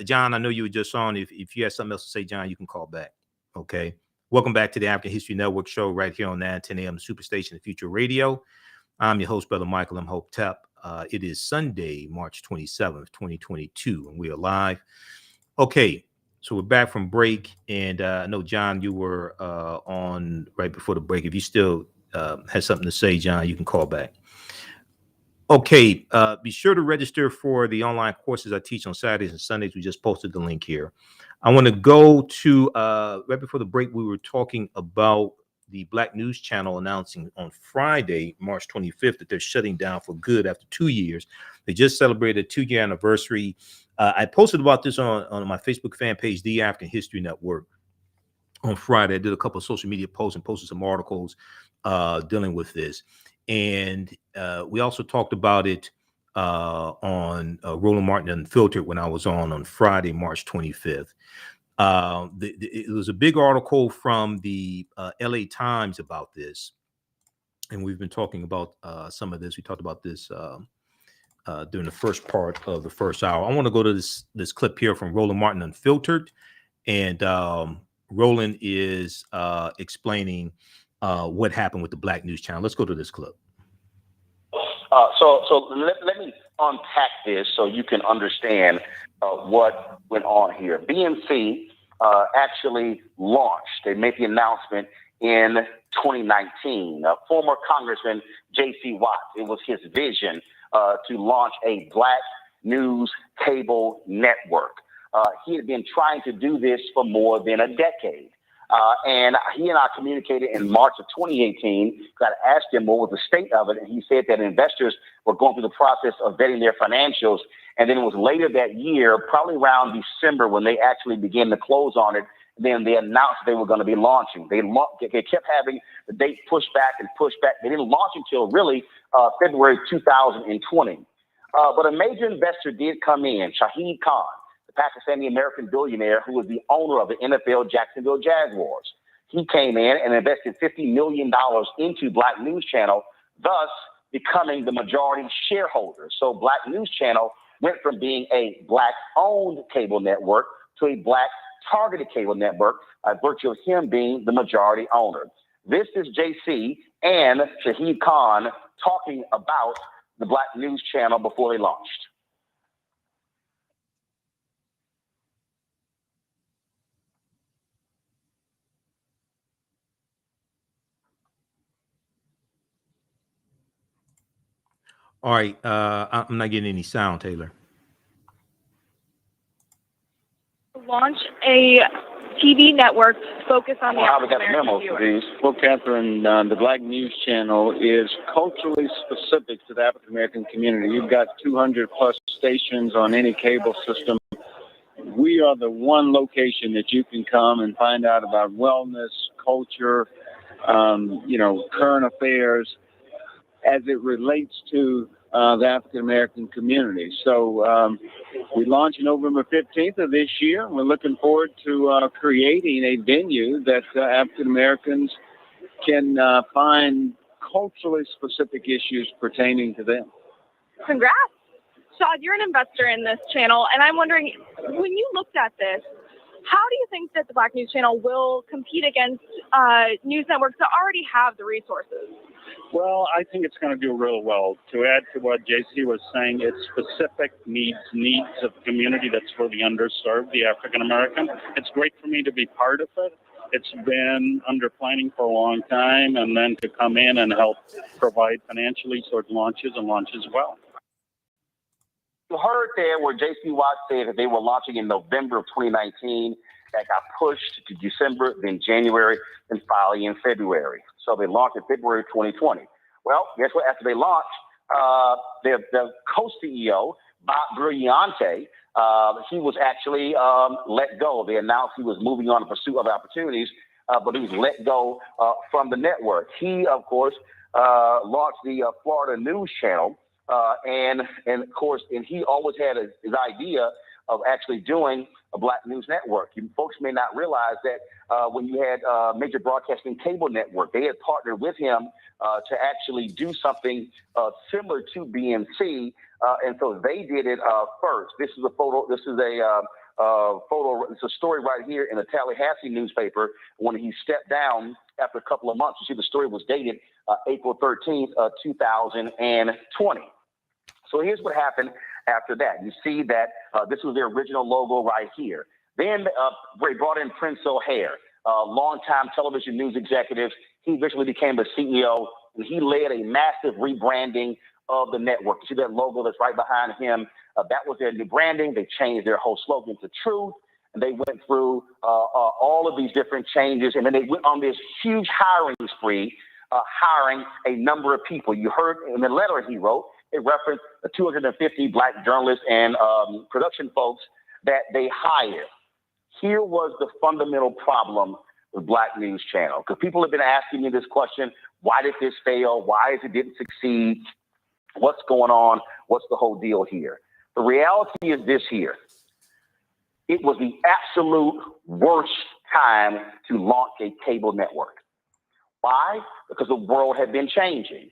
John, I know you were just on. If you have something else to say, John, you can call back. Okay. Welcome back to the African History Network show right here on 910 AM Superstation Future Radio. I'm your host, Brother Michael Imhotep. It is Sunday, March 27th, 2022, and we are live. Okay. So we're back from break, and I know, John, you were on right before the break. If you still have something to say, John, you can call back. Okay, be sure to register for the online courses I teach on Saturdays and Sundays. We just posted the link here. I want to go to, right before the break, we were talking about the Black News Channel announcing on Friday, March 25th, that they're shutting down for good after 2 years. They just celebrated a 2-year anniversary. I posted about this on my Facebook fan page, The African History Network, on Friday. I did a couple of social media posts and posted some articles dealing with this. And we also talked about it on Roland Martin Unfiltered when I was on Friday, March 25th. It was a big article from the LA Times about this. And we've been talking about some of this. We talked about this during the first part of the first hour. I want to go to this clip here from Roland Martin Unfiltered, and Roland is explaining what happened with the Black News Channel. Let's go to this clip. So let me unpack this so you can understand what went on here. BNC actually launched. They made the announcement in 2019. Former Congressman J.C. Watts, it was his vision to launch a Black news cable network. He had been trying to do this for more than a decade. And he and I communicated in March of 2018. I asked him what was the state of it, and he said that investors were going through the process of vetting their financials. And then it was later that year, probably around December, when they actually began to close on it. Then they announced they were going to be launching. They kept having the date pushed back and pushed back. They didn't launch until really February 2020. But a major investor did come in, Shahid Khan, the Pakistani American billionaire who was the owner of the NFL Jacksonville Jaguars. He came in and invested $50 million into Black News Channel, thus becoming the majority shareholder. So Black News Channel went from being a Black-owned cable network to a Black targeted cable network by virtue of him being the majority owner. This is JC and Shahid Khan talking about the Black News Channel before they launched. All right, I'm not getting any sound, Taylor. Launch a TV network focused on the African American viewers. Well, Catherine, the Black News Channel is culturally specific to the African American community. You've got 200 plus stations on any cable system. We are the one location that you can come and find out about wellness, culture, current affairs as it relates to the African American community. So we launched November 15th of this year. We're looking forward to creating a venue that African Americans can find culturally specific issues pertaining to them. Congrats. Shad, you're an investor in this channel, and I'm wondering, when you looked at this, how do you think that the Black News Channel will compete against news networks that already have the resources? Well, I think it's going to do real well. To add to what JC was saying, it's specific needs of the community that's for the underserved, the African American. It's great for me to be part of it. It's been under planning for a long time, and then to come in and help provide financially so it launches well. You heard there where J.C. Watt said that they were launching in November of 2019. That got pushed to December, then January, and finally in February. So they launched in February 2020. Well, guess what? After they launched, the co-CEO, Bob Brillante, he was actually let go. They announced he was moving on in pursuit of opportunities, but he was let go from the network. He, of course, launched the Florida News Channel. And of course, and he always had his idea of actually doing a Black news network. You folks may not realize that when you had Major Broadcasting Cable Network, they had partnered with him to actually do something similar to BNC, and so they did it first. This is a photo. This is a photo. It's a story right here in the Tallahassee newspaper when he stepped down after a couple of months. You see, the story was dated April 13th, 2020. So here's what happened after that. You see that this was their original logo right here. Then they brought in Prince O'Hare, longtime television news executive. He eventually became the CEO, and he led a massive rebranding of the network. You see that logo that's right behind him? That was their new branding. They changed their whole slogan to Truth, and they went through all of these different changes, and then they went on this huge hiring spree, hiring a number of people. You heard in the letter he wrote, it referenced the 250 Black journalists and production folks that they hired. Here was the fundamental problem with Black News Channel, because people have been asking me this question: why did this fail? Why is it didn't succeed? What's going on? What's the whole deal here? The reality is this here. It was the absolute worst time to launch a cable network. Why? Because the world had been changing.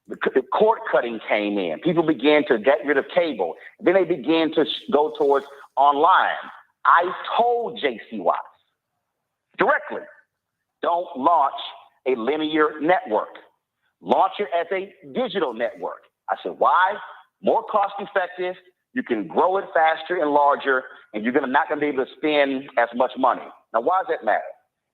The cord cutting came in. People began to get rid of cable. Then they began to go towards online. I told J.C. Watts directly, don't launch a linear network. Launch it as a digital network. I said, why? More cost effective. You can grow it faster and larger, and you're not going to be able to spend as much money. Now, why does that matter?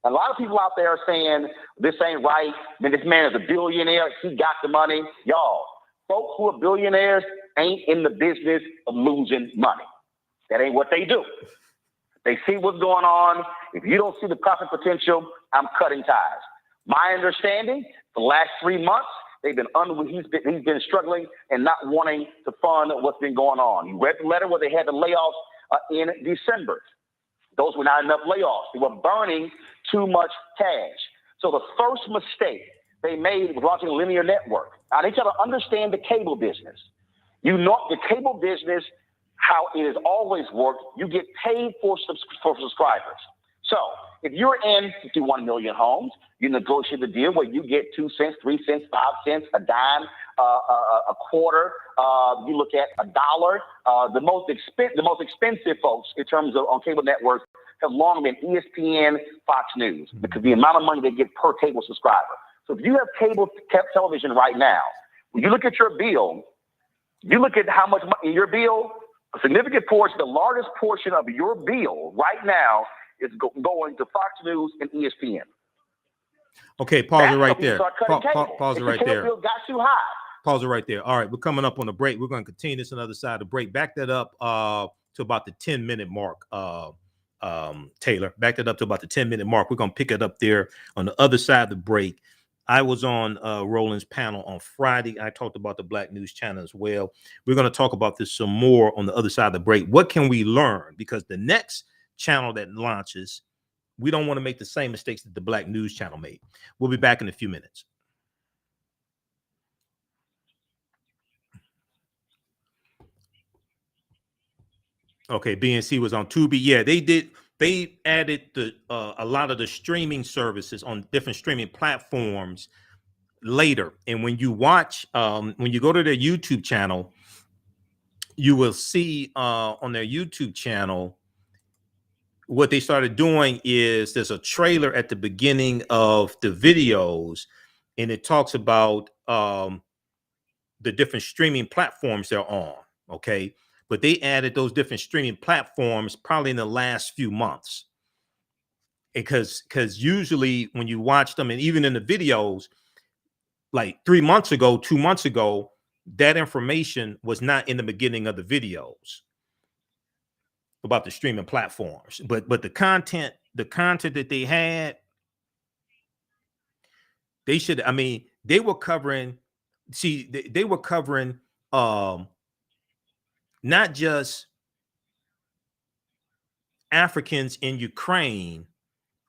A lot of people out there are saying, this ain't right. Man, this man is a billionaire. He got the money. Y'all, folks who are billionaires ain't in the business of losing money. That ain't what they do. They see what's going on. If you don't see the profit potential, I'm cutting ties. My understanding, for the last 3 months, he's been struggling and not wanting to fund what's been going on. You read the letter where they had the layoffs in December. Those were not enough layoffs. They were burning too much cash. So the first mistake they made was launching a linear network. Now, I need you to understand the cable business. You know the cable business, how it has always worked. You get paid for subscribers. So if you're in 51 million homes, you negotiate a deal where you get 2 cents, 3 cents, 5 cents, a dime, a quarter. You look at $1. The most expensive folks in terms of on cable networks have long been ESPN, Fox News, because the amount of money they get per cable subscriber. So if you have cable television right now, when you look at your bill, you look at how much money in your bill, a significant portion, the largest portion of your bill right now is going to Fox News and ESPN. Okay, pause it right there. Pause it right there. Bill got too high. Pause it right there. All right, we're coming up on a break. We're going to continue this on the other side of the break. Back that up to about the 10-minute mark, Taylor. Back that up to about the 10-minute mark. We're going to pick it up there on the other side of the break. I was on Roland's panel on Friday. I talked about the Black News Channel as well. We're going to talk about this some more on the other side of the break. What can we learn? Because the next channel that launches, we don't want to make the same mistakes that the Black News Channel made. We'll be back in a few minutes. Okay, BNC was on Tubi. Yeah, they did. They added a lot of the streaming services on different streaming platforms later. And when you watch, when you go to their YouTube channel, you will see on their YouTube channel what they started doing is there's a trailer at the beginning of the videos, and it talks about the different streaming platforms they're on. Okay, but they added those different streaming platforms probably in the last few months, because usually when you watch them, and even in the videos, like 3 months ago, 2 months ago, that information was not in the beginning of the videos about the streaming platforms. But the content that they had, they should, I mean, they were covering, see, they were covering not just Africans in Ukraine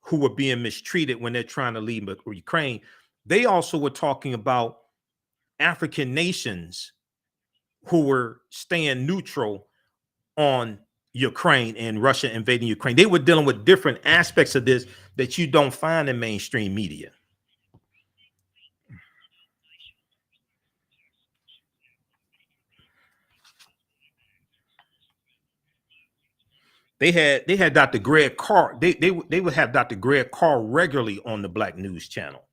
who were being mistreated when they're trying to leave Ukraine. They also were talking about African nations who were staying neutral on Ukraine and Russia invading Ukraine. They were dealing with different aspects of this that you don't find in mainstream media. They had Dr. Greg Carr. They would have Dr. Greg Carr regularly on the Black News Channel.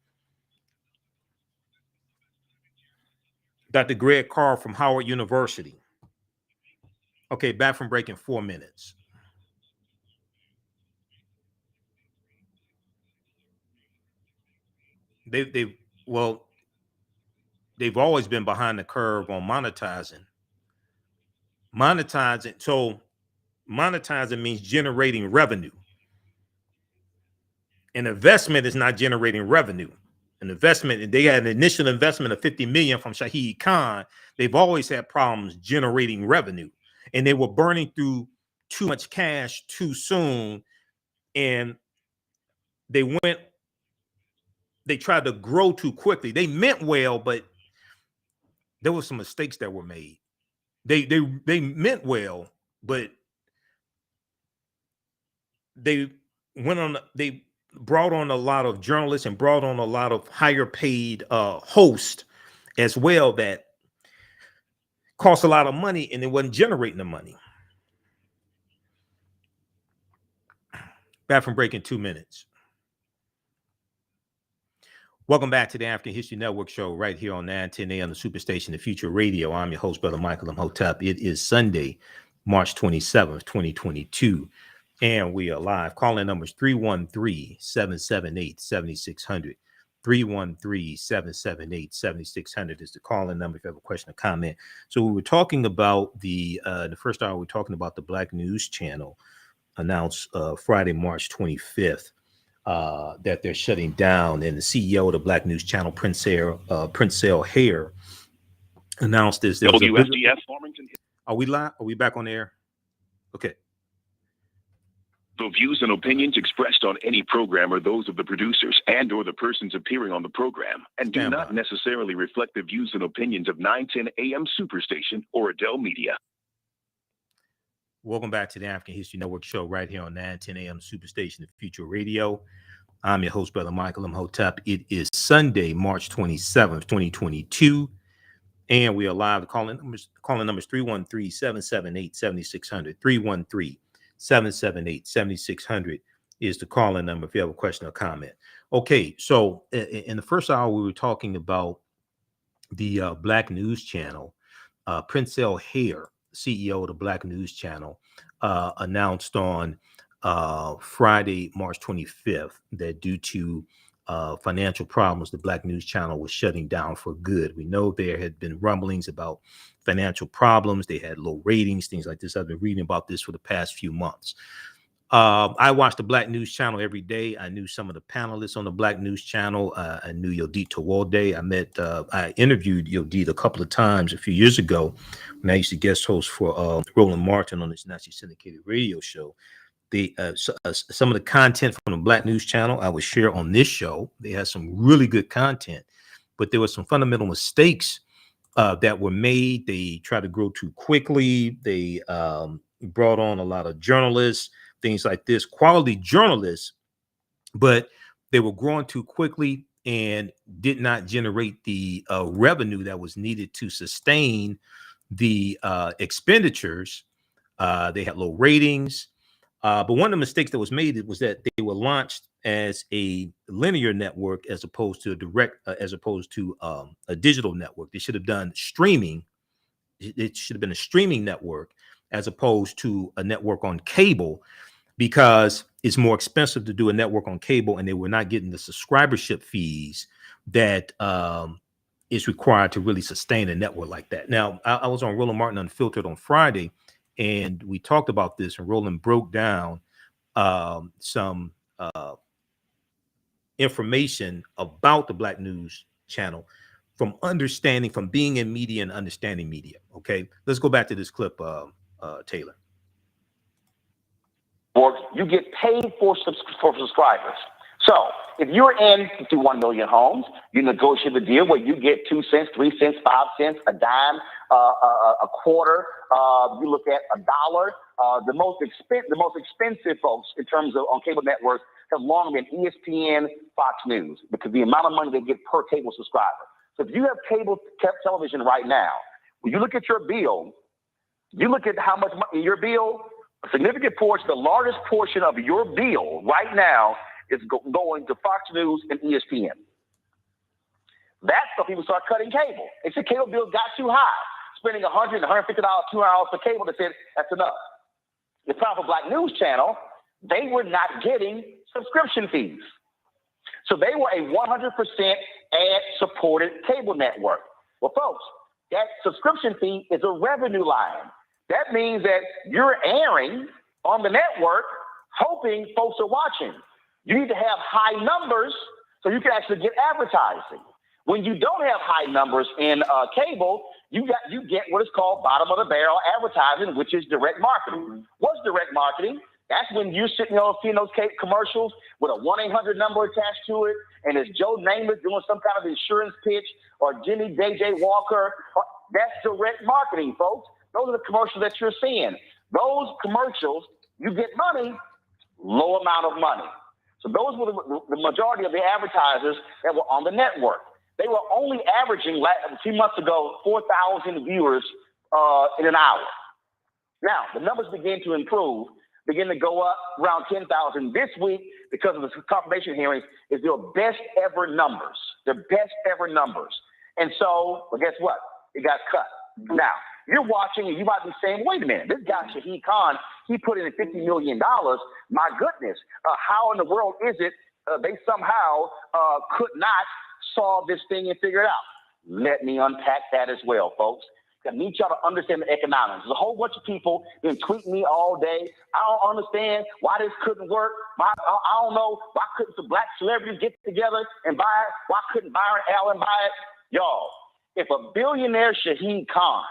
Dr. Greg Carr from Howard University. Okay, back from break in 4 minutes. They've always been behind the curve on monetizing. So monetizing means generating revenue. An investment is not generating revenue. An investment, they had an initial investment of 50 million from Shahid Khan. They've always had problems generating revenue, and they were burning through too much cash too soon. And they tried to grow too quickly. They meant well, but there were some mistakes that were made. They meant well, but they brought on a lot of journalists and brought on a lot of higher paid hosts as well that cost a lot of money, and it wasn't generating the money. Back from break in 2 minutes. Welcome back to the African History Network show right here on 910 AM, the Superstation, the Future Radio. I'm your host, Brother Michael Imhotep. It is Sunday, March 27th, 2022, and we are live. Calling numbers 313-778-7600. 313-778-7600 is the calling number if you have a question or comment. So we were talking about the first hour, we're talking about the Black News Channel announced Friday, March 25th. That they're shutting down, and the CEO of the Black News Channel, Princell Hare, announced this. WSDF Farmington. Are we live? Are we back on air? Okay. The views and opinions expressed on any program are those of the producers and or the persons appearing on the program, and do not necessarily reflect the views and opinions of 910 AM Superstation or Adele Media. Welcome back to the African History Network show right here on 910 AM Superstation, the Future Radio. I'm your host, Brother Michael Imhotep. It is Sunday, March 27th, 2022, and we are live. Calling numbers 313-778-7600. 313-778-7600 is the calling number if you have a question or comment. Okay, so in the first hour, we were talking about the Black News Channel. Princell Hare, CEO of the Black News Channel, announced on Friday, March 25th, that due to financial problems, the Black News Channel was shutting down for good. We know there had been rumblings about financial problems. They had low ratings, things like this. I've been reading about this for the past few months. I watched the Black News Channel every day. I knew some of the panelists on the Black News Channel. I knew Yodit Tawalde. I interviewed Yodit a couple of times a few years ago when I used to guest host for Roland Martin on his nationally syndicated radio show. Some of the content from the Black News Channel I would share on this show. They had some really good content, but there were some fundamental mistakes that were made. They tried to grow too quickly. They brought on a lot of journalists, things like this, quality journalists, but they were growing too quickly and did not generate the revenue that was needed to sustain the expenditures. They had low ratings. But one of the mistakes that was made was that they were launched as a linear network as opposed to a digital network. They should have done streaming. It should have been a streaming network as opposed to a network on cable, because it's more expensive to do a network on cable, and they were not getting the subscribership fees that is required to really sustain a network like that. Now, I was on Roland Martin Unfiltered on Friday, and we talked about this, and Roland broke down some information about the Black News Channel from being in media and understanding media. Okay, let's go back to this clip, Taylor. Or you get paid for subscribers. So if you're in 51 million homes, you negotiate a deal where you get 2 cents, 3 cents, 5 cents, a dime, a quarter. You look at $1. The most expensive folks in terms of on cable networks have long been ESPN, Fox News, because the amount of money they get per cable subscriber. So if you have cable television right now, when you look at your bill, you look at how much money in your bill. A significant portion, the largest portion of your bill right now is going to Fox News and ESPN. That's why people start cutting cable. They said cable bill got too high, spending $100, $150, $200 for cable. They said that's enough. The problem for Black News Channel, they were not getting subscription fees. So they were a 100% ad-supported cable network. Well, folks, that subscription fee is a revenue line. That means that you're airing on the network, hoping folks are watching. You need to have high numbers so you can actually get advertising. When you don't have high numbers in cable, you get what is called bottom of the barrel advertising, which is direct marketing. What's direct marketing? That's when you're sitting on seeing those commercials with a 1-800 number attached to it, and it's Joe Namath doing some kind of insurance pitch, or Jimmy DJ Walker. That's direct marketing, folks. Those are the commercials that you're seeing. Those commercials, you get money, low amount of money. So those were the majority of the advertisers that were on the network. They were only averaging a few months ago 4,000 viewers in an hour. Now the numbers begin to improve, begin to go up around 10,000 this week because of the confirmation hearings. Is their best ever numbers, their best ever numbers. And so, well, guess what? It got cut. Now you're watching and you might be saying, wait a minute, this guy Shahid Khan, he put in $50 million. My goodness, how in the world is it they somehow could not solve this thing and figure it out? Let me unpack that as well, folks. I need y'all to understand the economics. There's a whole bunch of people been tweeting me all day. I don't understand why this couldn't work. I don't know why couldn't some Black celebrities get together and buy it? Why couldn't Byron Allen buy it? Y'all, if a billionaire Shahid Khan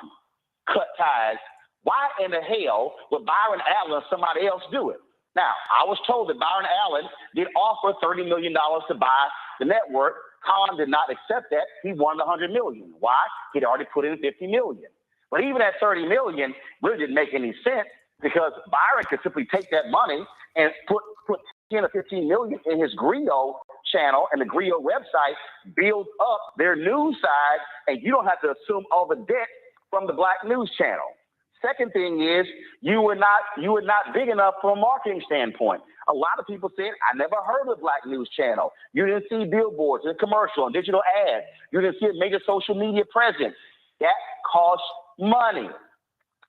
cut ties, why in the hell would Byron Allen or somebody else do it? Now, I was told that Byron Allen did offer $30 million to buy the network. Khan did not accept that. He wanted $100 million. Why? He'd already put in $50 million. But even at $30 million really didn't make any sense, because Byron could simply take that money and put 10 or 15 million in his Griot channel and the Griot website, build up their news side, and you don't have to assume all the debt from the Black News Channel. Second thing is, you were not big enough from a marketing standpoint. A lot of people said, I never heard of the Black News Channel. You didn't see billboards and commercial and digital ads. You didn't see a major social media presence. That costs money.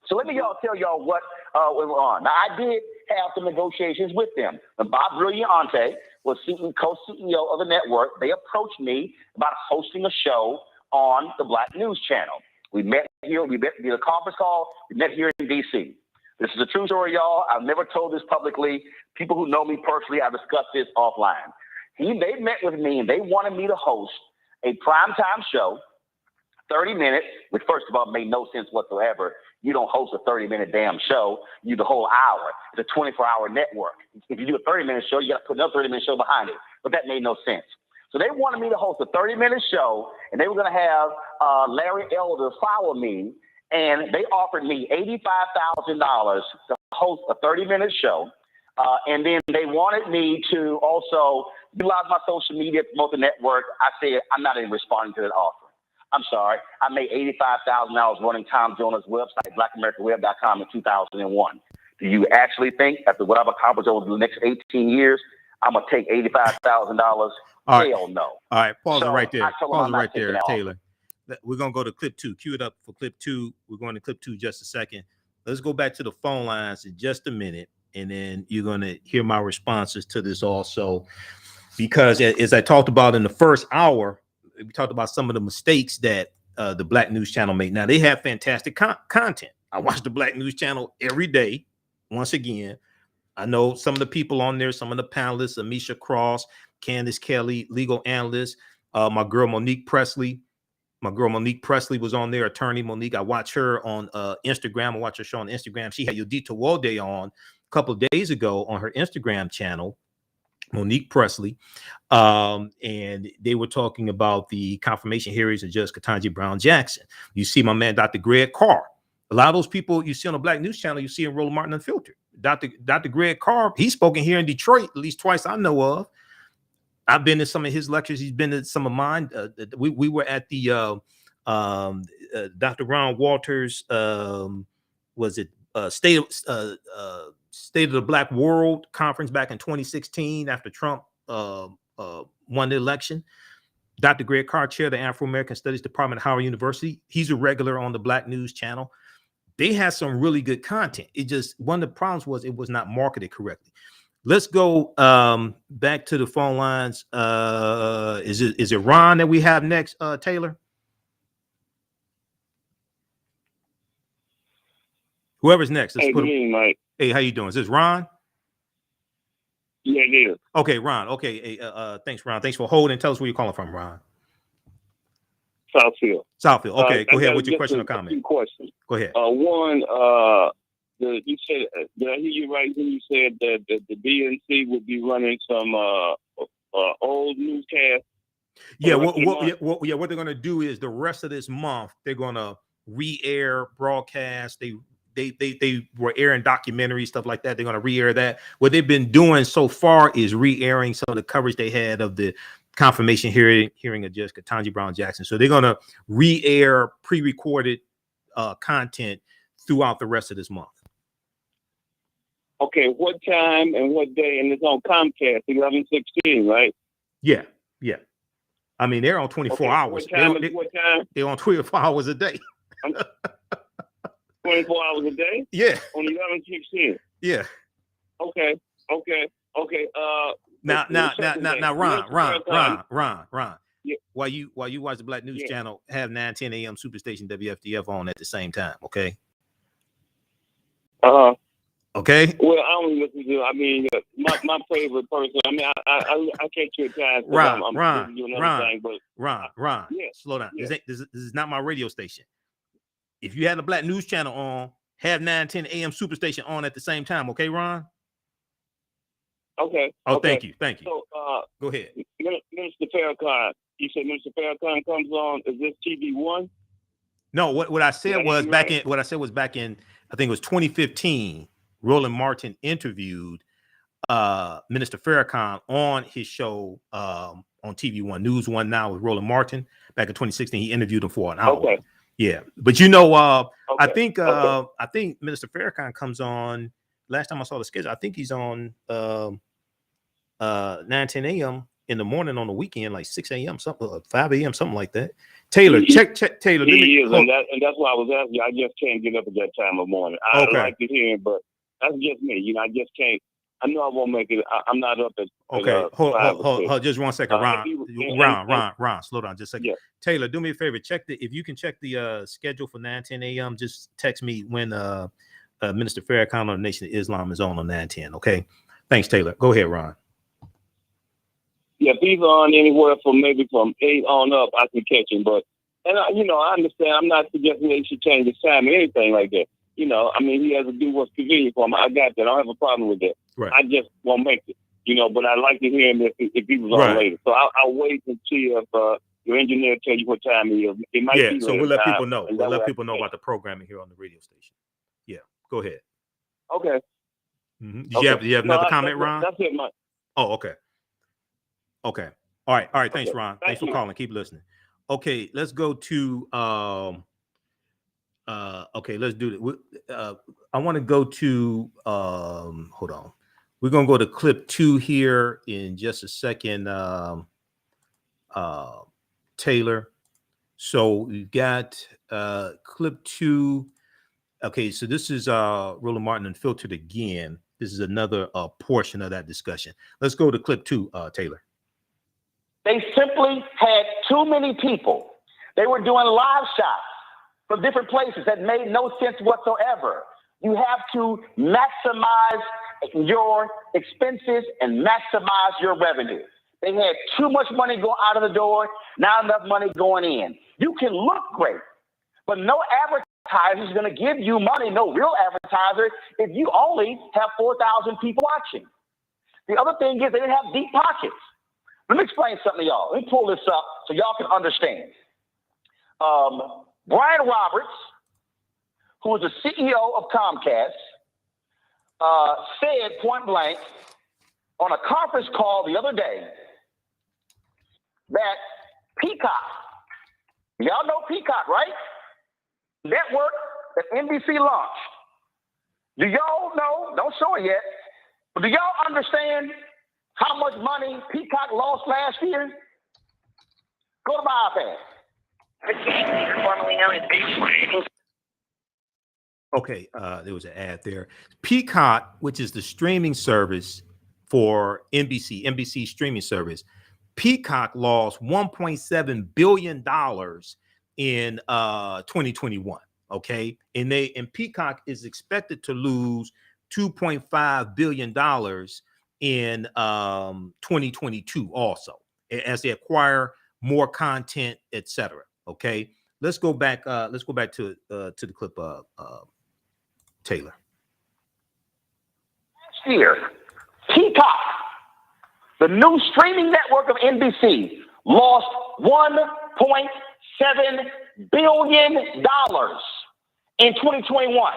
So let me tell y'all what went on. Now, I did have some negotiations with them. And Bob Brilliante was co-CEO of the network. They approached me about hosting a show on the Black News Channel. We met here, we did a conference call, we met here in D.C. This is a true story, y'all. I've never told this publicly. People who know me personally, I discussed this offline. They met with me and they wanted me to host a primetime show, 30 minutes, which first of all made no sense whatsoever. You don't host a 30-minute damn show, you do the whole hour. It's a 24-hour network. If you do a 30-minute show, you got to put another 30-minute show behind it. But that made no sense. So they wanted me to host a 30-minute show, and they were going to have Larry Elder follow me and they offered me $85,000 to host a 30-minute show. And then they wanted me to also utilize my social media, promote the network. I said, I'm not even responding to that offer. I'm sorry. I made $85,000 running Tom Jonas' website, blackamericaweb.com in 2001. Do you actually think after what I've accomplished over the next 18 years, I'm going to take $85,000? Hell no. All right. Pause it right there. Pause it right there, Taylor. We're going to go to clip 2. Cue it up for clip 2. We're going to clip 2 just a second. Let's go back to the phone lines in just a minute. And then you're going to hear my responses to this also. Because as I talked about in the first hour, we talked about some of the mistakes that the Black News Channel made. Now, they have fantastic content. I watch the Black News Channel every day. Once again, I know some of the people on there, some of the panelists, Amisha Cross, Candace Kelly, legal analyst, my girl Monique Presley. My girl Monique Presley was on there, attorney Monique. I watch her on Instagram. I watch her show on Instagram. She had Yudita Walde on a couple of days ago on her Instagram channel, Monique Presley. And they were talking about the confirmation hearings of Judge Ketanji Brown Jackson. You see my man, Dr. Greg Carr. A lot of those people you see on the Black News Channel, you see in Roland Martin Unfiltered. Dr. Greg Carr, he's spoken here in Detroit at least twice I know of. I've been to some of his lectures. He's been to some of mine. We were at the Dr. Ron Walters, State of the Black World conference back in 2016 after Trump won the election. Dr. Greg Carr, chair of the Afro-American Studies Department at Howard University. He's a regular on the Black News Channel. They had some really good content. It just, one of the problems was it was not marketed correctly. Let's go back to the phone lines. Is it Ron that we have next, Taylor? Whoever's next. Hey, Mike. Hey, how you doing? Is this Ron? Yeah, it is. Okay, Ron. Okay, thanks, Ron. Thanks for holding. Tell us where you're calling from, Ron. Southfield. Southfield. Okay, go ahead with your question or comment. Two questions. Go ahead. One, you said, did I hear you right when you said that the DNC would be running some old newscasts? Yeah, what they're going to do is the rest of this month they're going to re-air broadcast. They were airing documentaries, stuff like that. They're going to re-air that. What they've been doing so far is re-airing some of the coverage they had of the confirmation hearing of Judge Ketanji Brown Jackson. So they're going to re-air pre-recorded content throughout the rest of this month. Okay, what time and what day? And it's on Comcast, 11/16, right? Yeah. I mean, they're on 24 hours. What time? They're on 24 hours a day. 24 hours a day? Yeah. On 11/16. Yeah. Okay. Now, Ron. Yeah. While you watch the Black News Channel, have 9:10 a.m. Superstation WFDF on at the same time, okay? Okay. Well, I only listen to. I mean, my favorite person. I mean, I catch you at times. Ron. Yeah. Slow down. Yeah. This is not my radio station. If you had the Black News Channel on, have 9:10 a.m. Superstation on at the same time, okay, Ron? Okay. Oh, okay. Thank you. So, go ahead. Minister Farrakhan. You said Minister Farrakhan comes on. Is this TV1? No. What I said was back in. What I said was back in. I think it was 2015. Roland Martin interviewed Minister Farrakhan on his show on TV1 News One Now with Roland Martin back in 2016. He interviewed him for an hour. Okay. Yeah, but I think Minister Farrakhan comes on. Last time I saw the schedule, I think he's on 9:10 a.m. in the morning on the weekend, like 6 a.m. something, 5 a.m. something like that. Taylor, check Taylor. And that's why I was asking you. I just can't get up at that time of morning. I like to hear him, but that's just me. I just can't. I know I won't make it. I'm not up at. Okay, hold just 1 second, Ron. Slow down just a second. Yeah. Taylor, do me a favor. If you can check the schedule for 9:10 a.m. Just text me when Minister Farrakhan on the Nation of Islam is on 9:10. Okay, thanks, Taylor. Go ahead, Ron. Yeah, if he's on anywhere from 8 on up, I can catch him. But I understand. I'm not suggesting they should change his time or anything like that. I mean, he has to do what's convenient for him. I got that. I don't have a problem with that. Right. I just won't make it. But I'd like to hear him if he was on later. So I'll wait and see if your engineer tell you what time it is. It might be so we'll let people know. and We'll that let way people know about the programming here on the radio station. Yeah, go ahead. Okay. Do you have another comment, Ron? That's it, Mike. Oh, okay. Okay. All right. Thanks, Okay. Ron. Thank Thanks for you. calling. Keep listening. Okay, let's go to okay, let's do it. I want to go to hold on. We're gonna go to clip 2 here in just a second, Taylor. So we've got clip 2. Okay, so this is Roland Martin Unfiltered again. This is another portion of that discussion. Let's go to clip 2, Taylor. They simply had too many people. They were doing live shots from different places that made no sense whatsoever. You have to maximize your expenses and maximize your revenue. They had too much money going out of the door, not enough money going in. You can look great, but no advertiser is going to give you money, no real advertiser, if you only have 4,000 people watching. The other thing is they didn't have deep pockets. Let me explain something to y'all. Let me pull this up so y'all can understand. Brian Roberts, who is the CEO of Comcast, said point blank on a conference call the other day that Peacock, y'all know Peacock, right? Network that NBC launched. Do y'all know? Don't show it yet. But do y'all understand how much money Peacock lost last year? Go to my iPad. Formerly known as Okay, there was an ad there. Peacock, which is the streaming service for NBC streaming service, Peacock lost $1.7 billion in 2021. Okay, and Peacock is expected to lose $2.5 billion in 2022 also, as they acquire more content, etc. Okay, let's go back to the clip, Taylor. Last year, Peacock, the new streaming network of NBC, lost $1.7 billion in 2021.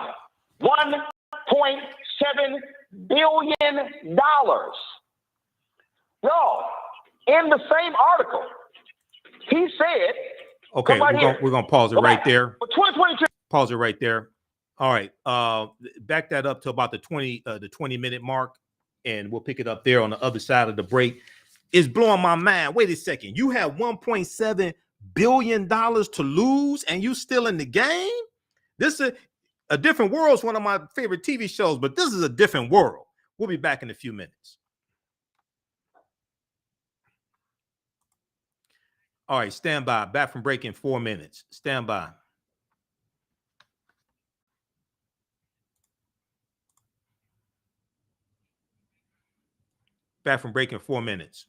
$1.7 billion. Y'all, in the same article, he said, okay, we're gonna pause it right there. For 2022. Pause it right there. All right, back that up to about the 20-minute mark, and we'll pick it up there on the other side of the break. It's blowing my mind. Wait a second. You have $1.7 billion to lose, and you still in the game? This is a different world. Is one of my favorite TV shows, but this is a different world. We'll be back in a few minutes. All right, stand by. Back from break in 4 minutes. Stand by. Back from break in 4 minutes.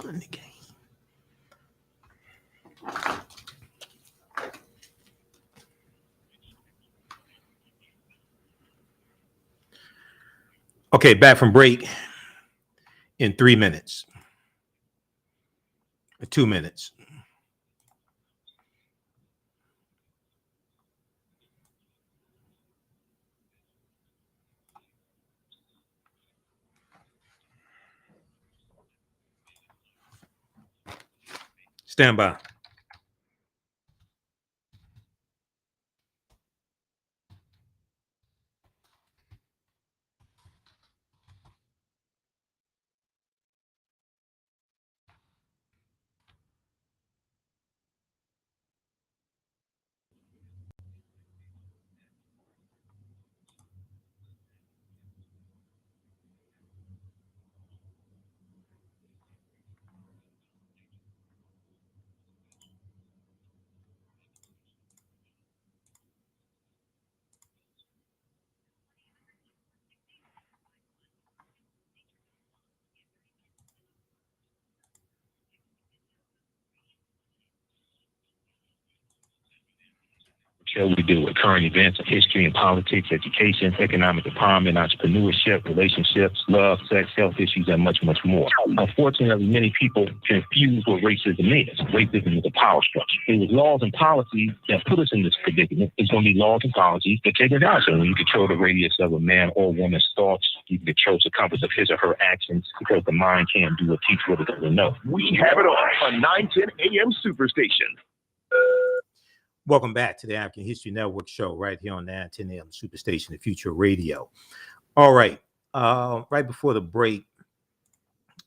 In the game. Okay, back from break in 3 minutes, 2 minutes. Stand by. Show we deal with current events of history and politics, education, economic empowerment, entrepreneurship, relationships, love, sex, health issues, and much, much more. Unfortunately, many people confuse what racism is. Racism is a power structure. It was laws and policies that put us in this predicament. It's going to be laws and policies that take us out. So when you control the radius of a man or woman's thoughts, you can control the compass of his or her actions, because the mind can't do or teach what it doesn't know. We have it on 910 AM Superstation. Welcome back to the African History Network show right here on the 910 AM Superstation, the Future Radio. All right. Right before the break,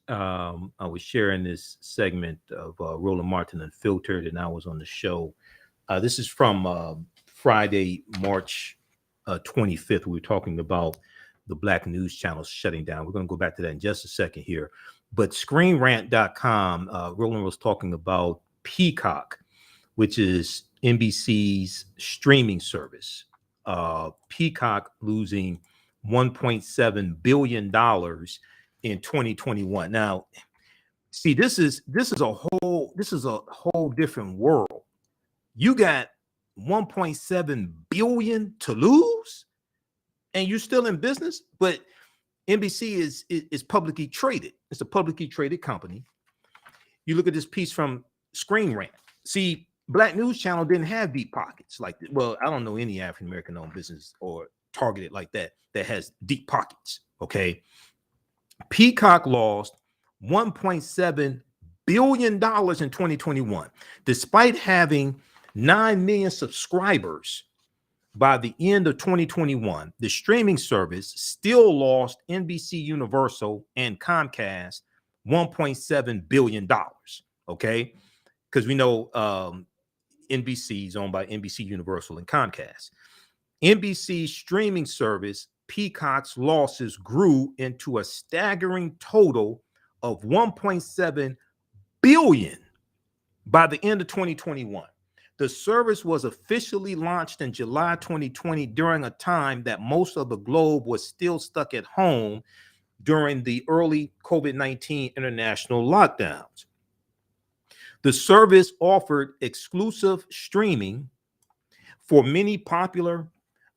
I was sharing this segment of Roland Martin Unfiltered, and I was on the show. This is from Friday, March 25th. We were talking about the Black news channels shutting down. We're going to go back to that in just a second here. But ScreenRant.com, Roland was talking about Peacock, which is NBC's streaming service. Peacock losing $1.7 billion in 2021. Now, see, this is a whole different world. You got 1.7 billion to lose, and you're still in business. But NBC is publicly traded. It's a publicly traded company. You look at this piece from Screen Rant. See, Black News Channel didn't have deep pockets. Like, well, I don't know any African American owned business or targeted like that has deep pockets. Okay. Peacock lost $1.7 billion in 2021, despite having 9 million subscribers. By the end of 2021, the streaming service still lost NBC Universal and Comcast $1.7 billion. Okay. Because we know NBC is owned by NBC Universal and Comcast. NBC's streaming service, Peacock's losses grew into a staggering total of 1.7 billion by the end of 2021. The service was officially launched in July 2020 during a time that most of the globe was still stuck at home during the early COVID-19 international lockdowns. The service offered exclusive streaming for many popular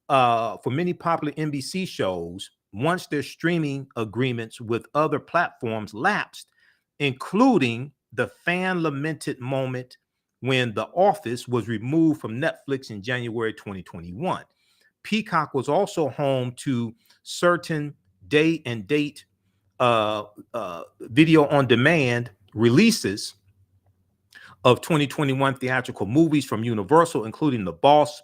NBC shows once their streaming agreements with other platforms lapsed, including the fan lamented moment when The Office was removed from Netflix in January 2021. Peacock was also home to certain day and date video on demand releases of 2021 theatrical movies from Universal, including The Boss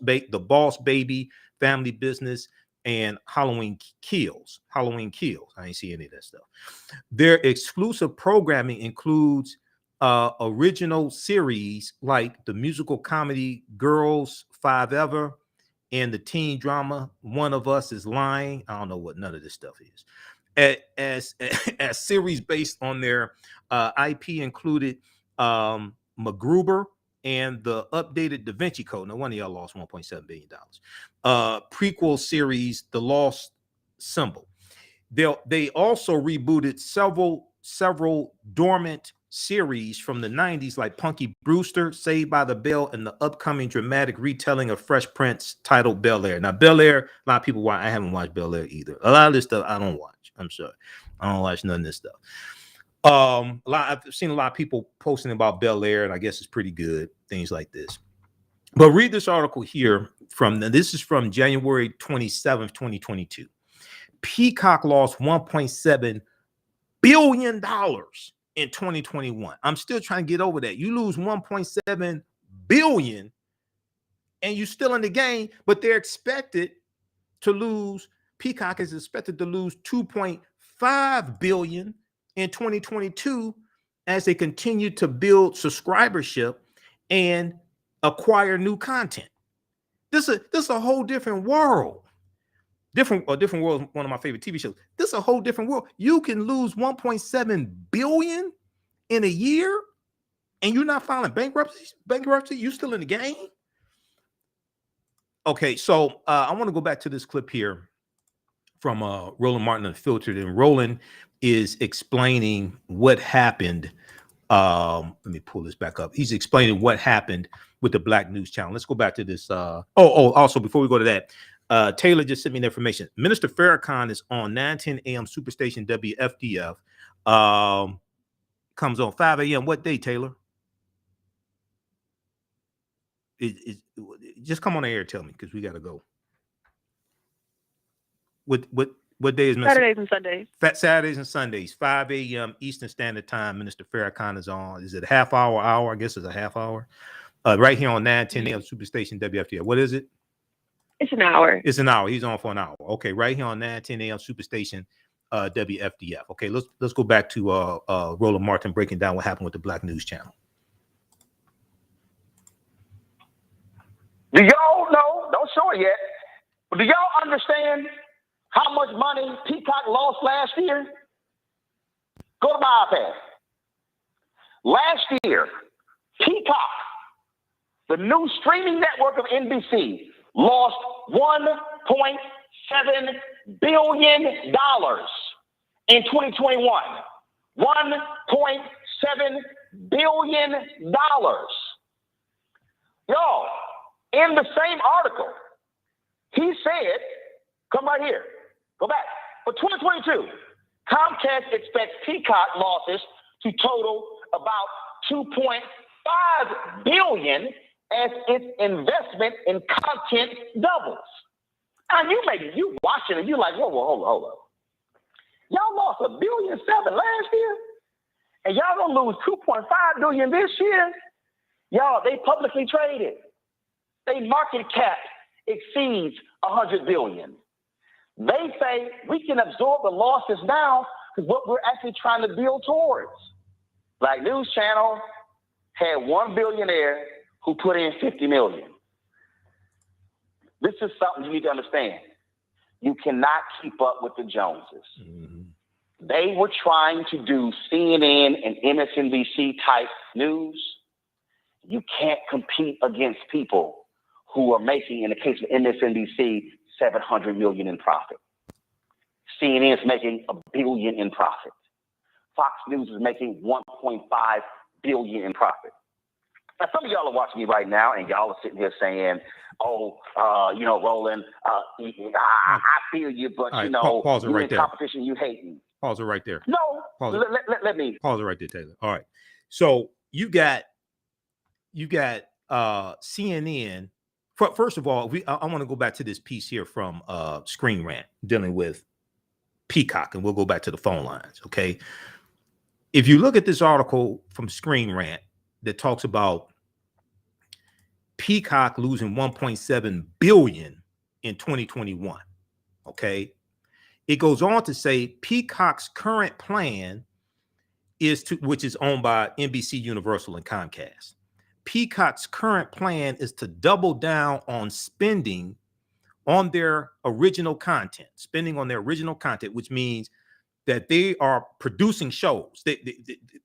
Baby, Family Business, and Halloween Kills. I ain't see any of that stuff. Their exclusive programming includes original series like the musical comedy Girls Five Ever and the teen drama One of Us is Lying. I don't know what none of this stuff is. As series based on their IP included MacGruber and the updated Da Vinci Code. No wonder y'all lost $1.7 billion. Prequel series, The Lost Symbol. They also rebooted several dormant series from the 90s like Punky Brewster, Saved by the Bell, and the upcoming dramatic retelling of Fresh Prince titled Bel Air. Now, Bel Air, a lot of people watch. I haven't watched Bel Air either. A lot of this stuff I don't watch. I'm sorry. I don't watch none of this stuff. I've seen a lot of people posting about Bel Air, and I guess it's pretty good, things like this. But read this article here this is from January 27th, 2022. Peacock lost $1.7 billion in 2021. I'm still trying to get over that. You lose 1.7 billion and you're still in the game, but they're expected to lose. Peacock is expected to lose 2.5 billion in 2022 as they continue to build subscribership and acquire new content. This is a whole different world. Different world is one of my favorite TV shows. This is a whole different world. You can lose 1.7 billion in a year and you're not filing bankruptcy. You're still in the game. Okay, so I want to go back to this clip here from Roland Martin Unfiltered, and Roland is explaining what happened. Let me pull this back up. He's explaining what happened with the Black News Channel. Let's go back to this. Also, before we go to that, Taylor just sent me the information. Minister Farrakhan is on 9:10 a.m. Superstation WFDF. Comes on 5 a.m. What day, Taylor? Just come on the air and tell me, because we got to go. What day is Minister? Saturdays and Sundays. Saturdays and Sundays, 5 a.m. Eastern Standard Time. Minister Farrakhan is on. Is it a half hour? I guess it's a half hour. Right here on 9:10 a.m. Superstation WFDF. What is it? It's an hour. It's an hour. He's on for an hour. Okay, right here on 9:10 a.m. Superstation WFDF. Okay, let's go back to Roland Martin breaking down what happened with the Black News Channel. Do y'all know? Don't show it yet. But do y'all understand how much money Peacock lost last year? Go to my iPad. Last year, Peacock, the new streaming network of NBC, lost $1.7 billion in 2021. $1.7 billion. Y'all, in the same article, he said, come right here, go back. For 2022, Comcast expects Peacock losses to total about $2.5 billion as its investment in content doubles. And you watching it, you're like, whoa, hold on. Y'all lost $1.7 billion last year, and y'all gonna lose $2.5 billion this year. Y'all, they publicly traded. They market cap exceeds $100 billion. They say we can absorb the losses now because what we're actually trying to build towards. Black News Channel had one billionaire who put in $50 million. This is something you need to understand. You cannot keep up with the Joneses. Mm-hmm. They were trying to do CNN and MSNBC type news. You can't compete against people who are making, in the case of MSNBC, $700 million in profit. CNN is making $1 billion in profit. Fox News is making $1.5 billion in profit. Now, some of y'all are watching me right now, and y'all are sitting here saying, Roland, I feel you, but, right, pause it right there. Competition, you hate me. Pause it right there. No, let me. Pause it right there, Taylor. All right. So you got CNN. First of all, I want to go back to this piece here from Screen Rant dealing with Peacock, and we'll go back to the phone lines, okay? If you look at this article from Screen Rant that talks about Peacock losing $1.7 billion in 2021, okay? It goes on to say Peacock's current plan which is owned by NBC Universal and Comcast. Peacock's current plan is to double down on spending on their original content, which means that they are producing shows.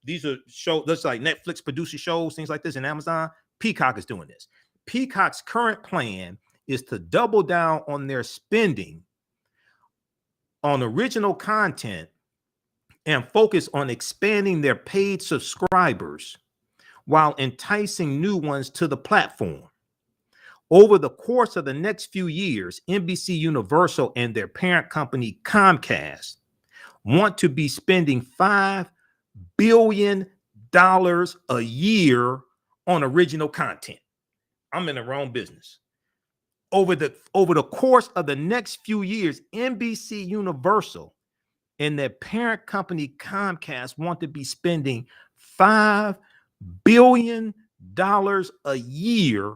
These are shows that's like Netflix produces shows, things like this, and Amazon. Peacock is doing this. Peacock's current plan is to double down on their spending on original content and focus on expanding their paid subscribers while enticing new ones to the platform. Over the course of the next few years, NBC Universal and their parent company Comcast want to be spending $5 billion a year on original content. I'm in the wrong business. Over the course of the next few years, NBC Universal and their parent company Comcast want to be spending $5 billion a year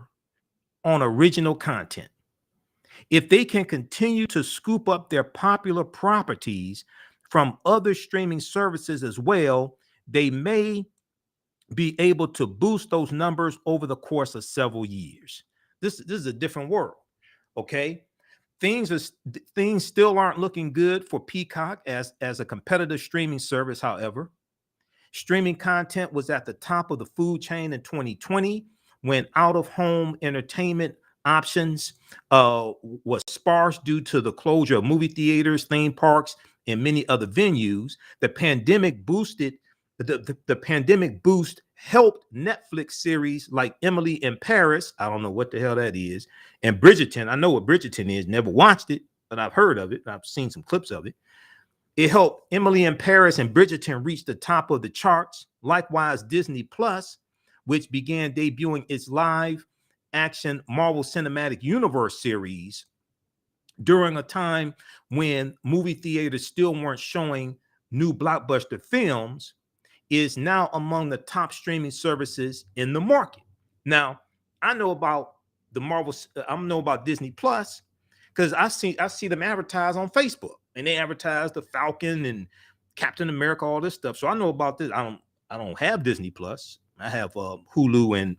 on original content. If they can continue to scoop up their popular properties from other streaming services as well, they may be able to boost those numbers over the course of several years. This is a different world. Okay. Things still aren't looking good for Peacock as a competitive streaming service. However, streaming content was at the top of the food chain in 2020 when out-of-home entertainment options was sparse due to the closure of movie theaters, theme parks, and many other venues. The pandemic boosted the pandemic boost helped Netflix series like Emily in Paris. I don't know what the hell that is. And Bridgerton. I know what Bridgerton is. Never watched it, but I've heard of it. I've seen some clips of it. It helped Emily in Paris and Bridgerton reach the top of the charts. Likewise, Disney Plus, which began debuting its live action Marvel Cinematic Universe series during a time when movie theaters still weren't showing new blockbuster films, is now among the top streaming services in the market. Now, I know about the Marvel, I know about Disney Plus because I see them advertise on Facebook, and they advertise the Falcon and Captain America, all this stuff. So I know about this. I don't have Disney Plus. I have Hulu and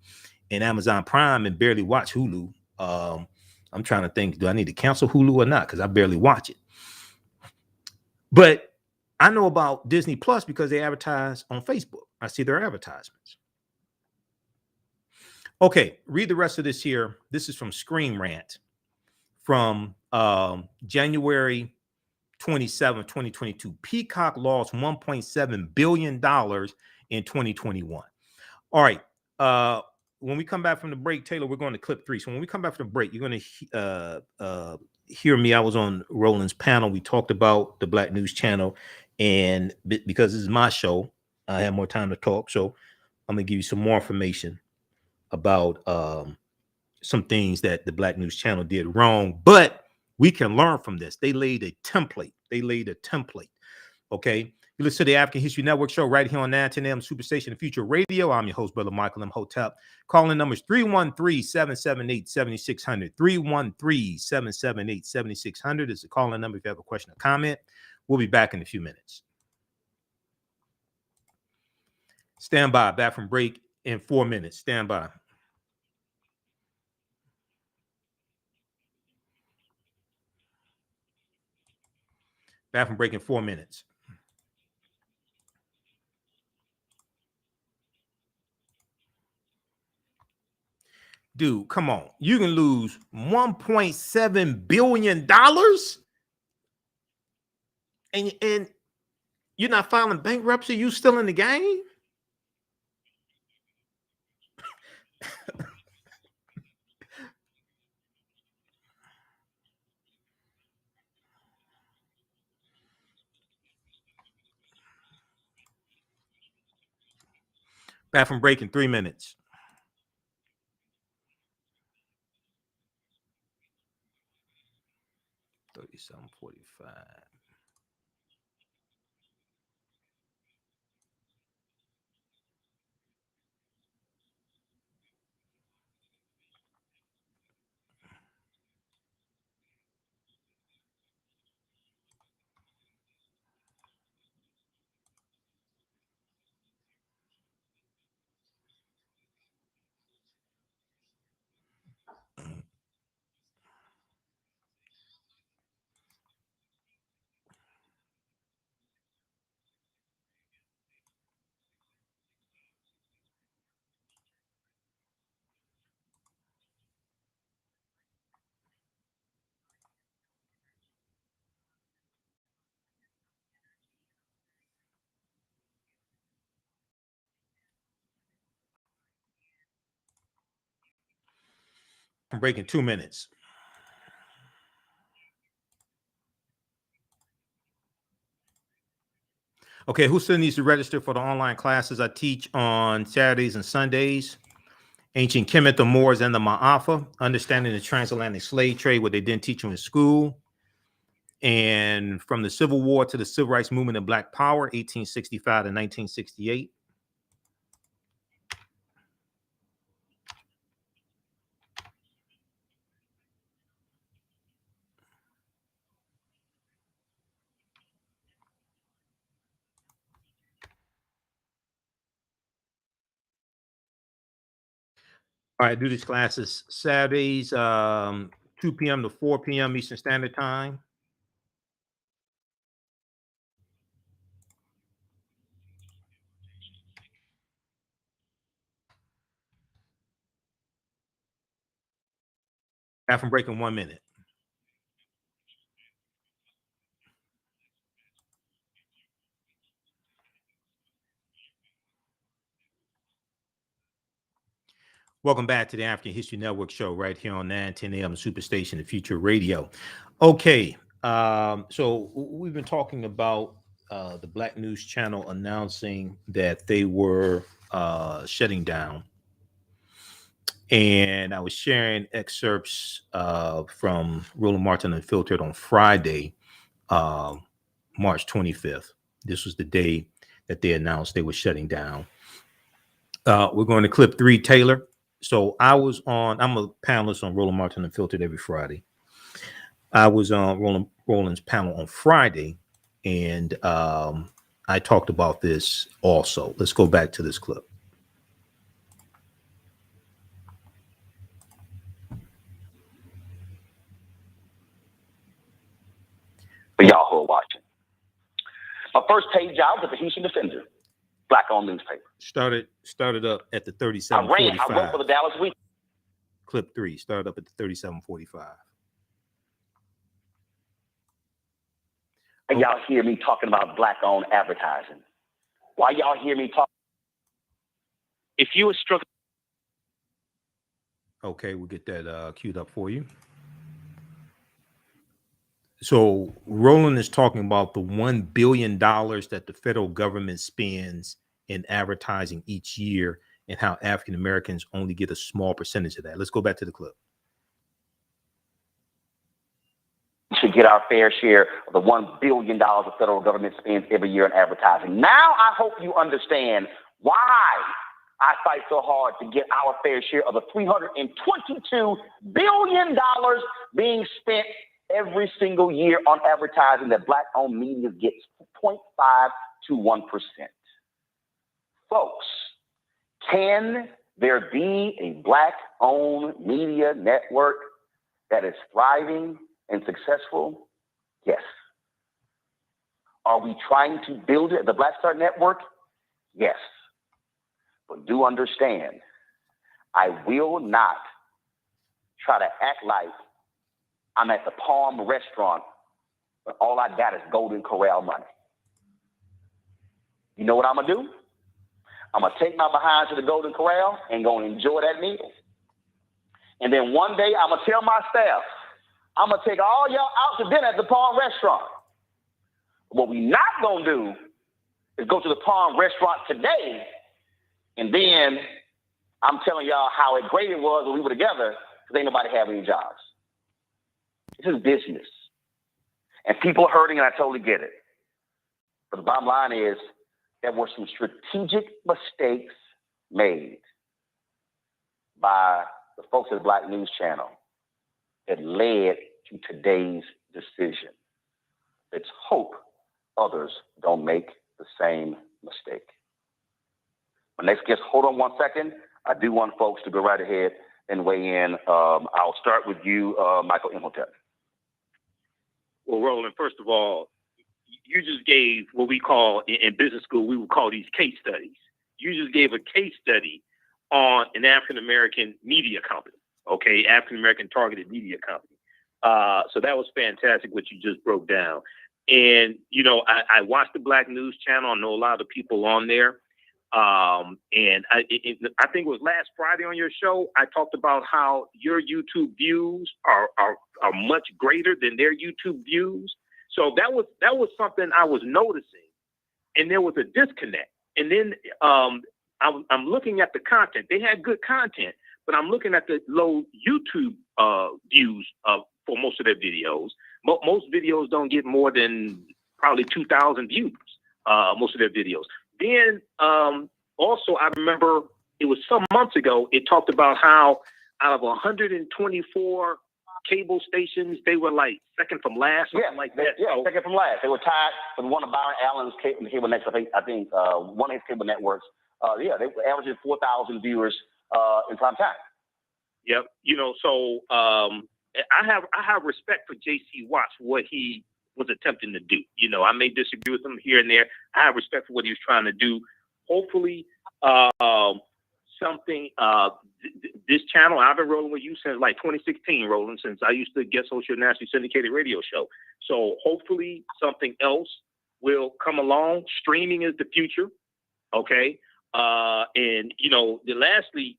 Amazon Prime, and barely watch Hulu. I'm trying to think, do I need to cancel Hulu or not? Because I barely watch it. But I know about Disney Plus because they advertise on Facebook. I see their advertisements. Okay, read the rest of this here. This is from Screen Rant from January 27, 2022. Peacock lost $1.7 billion in 2021. All right. When we come back from the break, Taylor, we're going to clip 3. So when we come back from the break, you're going to hear me. I was on Roland's panel. We talked about the Black News Channel. And because this is my show, I have more time to talk. So I'm going to give you some more information about some things that the Black News Channel did wrong. But we can learn from this. They laid a template. Okay. You listen to the African History Network show right here on 910 AM Superstation Future Radio. I'm your host, Brother Michael Imhotep. Calling numbers 313-778-7600. 313-778-7600 is the calling number if you have a question or comment. We'll be back in a few minutes. Stand by. Back from break in 4 minutes. Stand by. Back from break in 4 minutes. Dude, come on. You can lose $1.7 billion and you're not filing bankruptcy. You still in the game? Back from break in 3 minutes. $37.45. I'm breaking 2 minutes. Okay, who still needs to register for the online classes I teach on Saturdays and Sundays? Ancient Kemet, the Moors, and the Maafa, understanding the transatlantic slave trade, what they didn't teach you in school. And from the Civil War to the Civil Rights Movement and Black Power, 1865 to 1968. All right, do these classes Saturdays, 2 p.m. to 4 p.m. Eastern Standard Time. Half and break in 1 minute. Welcome back to the African History Network show right here on 910 AM Superstation, the Future Radio. Okay, so we've been talking about the Black News Channel announcing that they were shutting down. And I was sharing excerpts from Roland Martin Unfiltered on Friday, March 25th. This was the day that they announced they were shutting down. We're going to clip 3, Taylor. So I'm a panelist on Roland Martin Unfiltered every Friday. I was on Roland's panel on Friday, and I talked about this also. Let's go back to this clip. For y'all who are watching. My first page out was the Houston Defender, Black-owned newspaper. Started up at the 37:45. I wrote for the Dallas Week. Clip 3 started up at the 37:45. And y'all hear me talking about Black-owned advertising. Why y'all hear me talk? If you were struggling. Okay, we'll get that queued up for you. So Roland is talking about the $1 billion that the federal government spends in advertising each year and how African Americans only get a small percentage of that. Let's go back to the clip. We should get our fair share of the $1 billion the federal government spends every year in advertising. Now I hope you understand why I fight so hard to get our fair share of the $322 billion being spent every single year on advertising that Black-owned media gets 0.5 to 1%. Folks, can there be a Black-owned media network that is thriving and successful? Yes. Are we trying to build it, the Black Star Network? Yes. But do understand, I will not try to act like I'm at the Palm restaurant, but all I got is Golden Corral money. You know what I'm going to do? I'm going to take my behind to the Golden Corral and go and enjoy that meal. And then one day I'm going to tell my staff, I'm going to take all y'all out to dinner at the Palm restaurant. What we not going to do is go to the Palm restaurant today, and then I'm telling y'all how great it was when we were together because ain't nobody have any jobs. This is business. And people are hurting, and I totally get it. But the bottom line is there were some strategic mistakes made by the folks at the Black News Channel that led to today's decision. Let's hope others don't make the same mistake. My next guest, hold on 1 second. I do want folks to go right ahead and weigh in. I'll start with you, Michael Imhotep. Well, Roland, first of all, you just gave what we call, in business school, we would call these case studies. You just gave a case study on an African-American media company, okay, African-American targeted media company. So that was fantastic what you just broke down. And, you know, I watched the Black News Channel. I know a lot of the people on there. And I think it was last Friday on your show, I talked about how your YouTube views are much greater than their YouTube views. So that was something I was noticing and there was a disconnect. And then I'm looking at the content. They had good content, but I'm looking at the low YouTube views for most of their videos. Most videos don't get more than probably 2,000 views, most of their videos. Then also, I remember it was some months ago, it talked about how out of 124 cable stations, they were like second from last, something like that. Yeah, second from last. They were tied with one of Byron Allen's cable networks. I think one of his cable networks. They were averaging 4,000 viewers in prime time. Yep. So I have respect for J.C. Watts, what he was attempting to do. I may disagree with him here and there. I have respect for what he was trying to do. Hopefully, something. This channel, I've been rolling with you since like 2016, Roland, since I used to guest host your nationally syndicated radio show. So hopefully something else will come along. Streaming is the future. Okay. And lastly,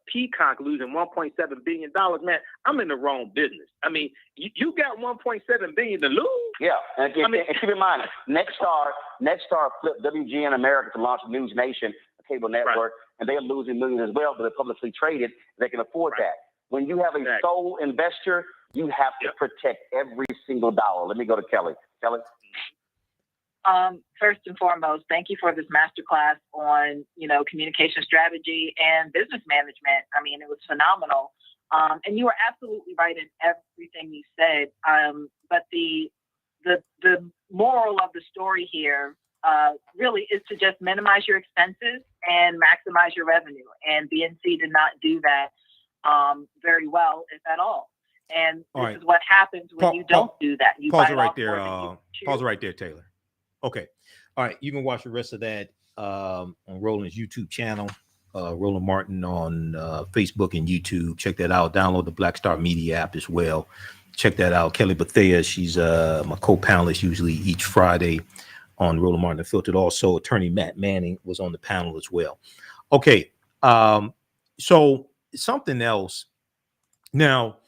Peacock losing $1.7 billion, man, I'm in the wrong business. I mean, you got $1.7 billion to lose. Yeah. And keep in mind, Nexstar flipped WGN America to launch News Nation, a cable network, right, and they're losing millions as well, but they're publicly traded. They can afford that. When you have a sole investor, you have to protect every single dollar. Let me go to Kelly. Kelly? First and foremost, thank you for this masterclass on, communication strategy and business management. I mean, it was phenomenal. And you were absolutely right in everything you said. But the moral of the story here really is to just minimize your expenses and maximize your revenue. And BNC did not do that very well, if at all. And this is what happens when you don't do that. You pause it right there. Pause it right there, Taylor. Okay. All right. You can watch the rest of that on Roland's YouTube channel, Roland Martin on Facebook and YouTube. Check that out. Download the Black Star Media app as well. Check that out. Kelly Bethea, she's my co-panelist usually each Friday on Roland Martin Unfiltered. Also, attorney Matt Manning was on the panel as well. Okay. So something else. Now,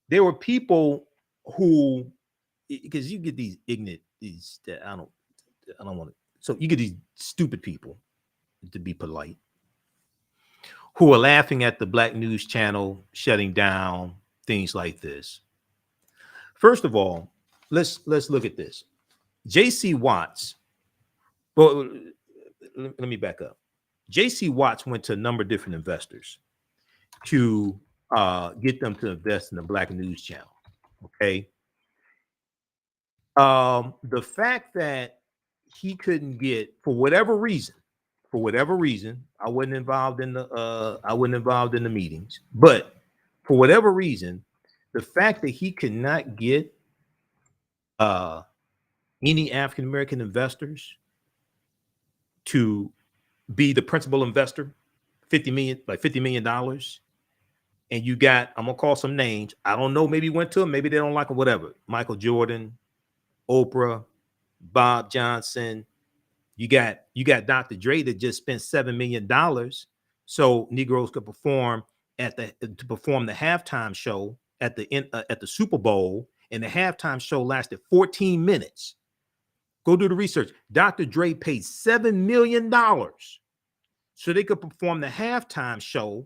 there were people who, because you get these ignorant, I don't want to. So you get these stupid people, to be polite, who are laughing at the Black News Channel shutting down, things like this. First of all, let's look at this. J.C. Watts. Well, let me back up. J.C. Watts went to a number of different investors to get them to invest in the Black News Channel. Okay. The fact that he couldn't get, for whatever reason, I wasn't involved in the meetings, but for whatever reason, the fact that he could not get any African American investors to be the principal investor, $50 million, and you got, I'm gonna call some names. I don't know, maybe went to him, maybe they don't like him, whatever. Michael Jordan, Oprah, Bob Johnson. You got Dr. Dre that just spent $7 million so Negroes could perform the halftime show at the Super Bowl, and the halftime show lasted 14 minutes. Go do the research. Dr. Dre paid $7 million so they could perform the halftime show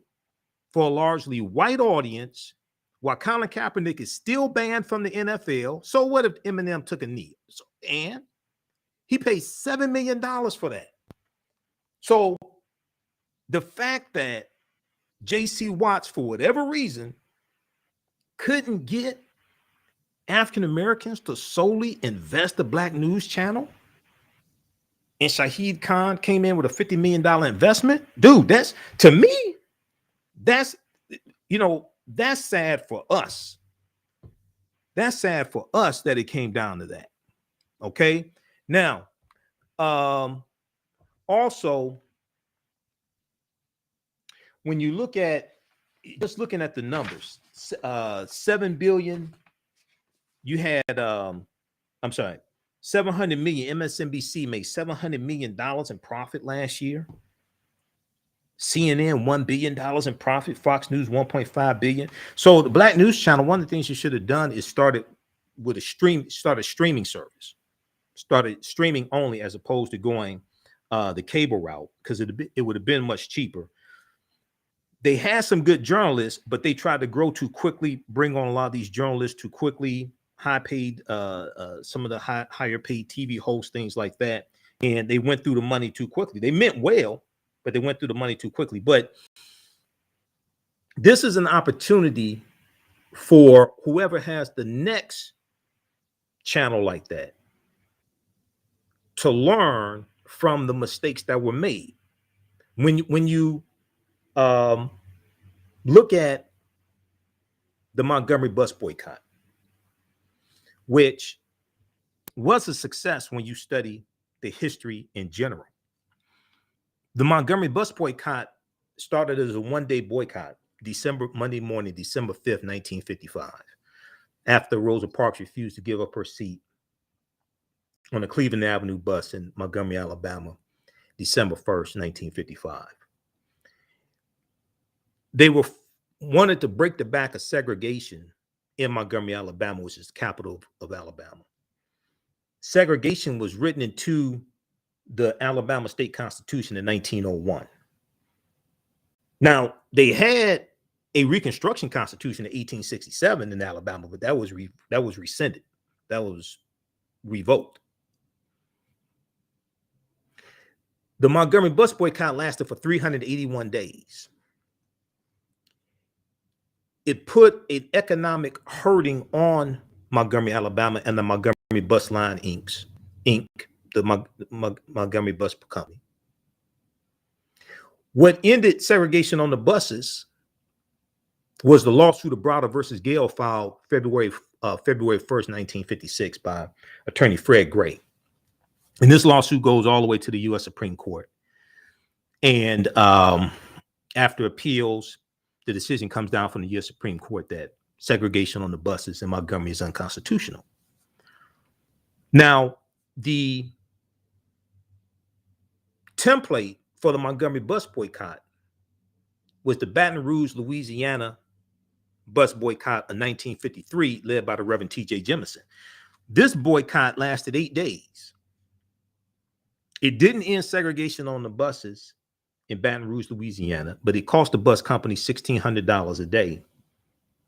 for a largely white audience, while Colin Kaepernick is still banned from the NFL. So what if Eminem took a knee? And he paid $7 million for that. So the fact that J.C. Watts, for whatever reason, couldn't get African Americans to solely invest the Black News Channel, and Shahid Khan came in with a $50 million investment, dude, that's, to me, that's sad for us. That's sad for us that it came down to that. Okay. Now, also, when you look at, just looking at the numbers, 7 billion, you had, 700 million. MSNBC made $700 million in profit last year. CNN, $1 billion in profit. Fox News, $1.5 billion. So the Black News Channel, one of the things you should have done is start a streaming service. started streaming only as opposed to going the cable route, because it would have been much cheaper. They had some good journalists, but they tried to grow too quickly, bring on a lot of these journalists too quickly, high paid, some of the higher paid TV hosts, things like that. And they went through the money too quickly. They meant well, but they went through the money too quickly. But this is an opportunity for whoever has the next channel like that to learn from the mistakes that were made. When you look at the Montgomery bus boycott, which was a success when you study the history in general. The Montgomery bus boycott started as a one-day boycott, Monday morning, December 5th, 1955, after Rosa Parks refused to give up her seat on the Cleveland Avenue bus in Montgomery, Alabama, December 1st, 1955. They wanted to break the back of segregation in Montgomery, Alabama, which is the capital of Alabama. Segregation was written into the Alabama State Constitution in 1901. Now, they had a Reconstruction Constitution in 1867 in Alabama, but that was rescinded. That was revoked. The Montgomery bus boycott lasted for 381 days. It put an economic hurting on Montgomery, Alabama, and the Montgomery Bus Line Inc., the Montgomery Bus Company. What ended segregation on the buses was the lawsuit of Browder versus Gale filed February 1st, 1956 by attorney Fred Gray. And this lawsuit goes all the way to the U.S. Supreme Court. And after appeals, the decision comes down from the U.S. Supreme Court that segregation on the buses in Montgomery is unconstitutional. Now, the template for the Montgomery bus boycott was the Baton Rouge, Louisiana bus boycott of 1953, led by the Reverend T.J. Jemison. This boycott lasted 8 days. It didn't end segregation on the buses in Baton Rouge, Louisiana, but it cost the bus company $1,600 a day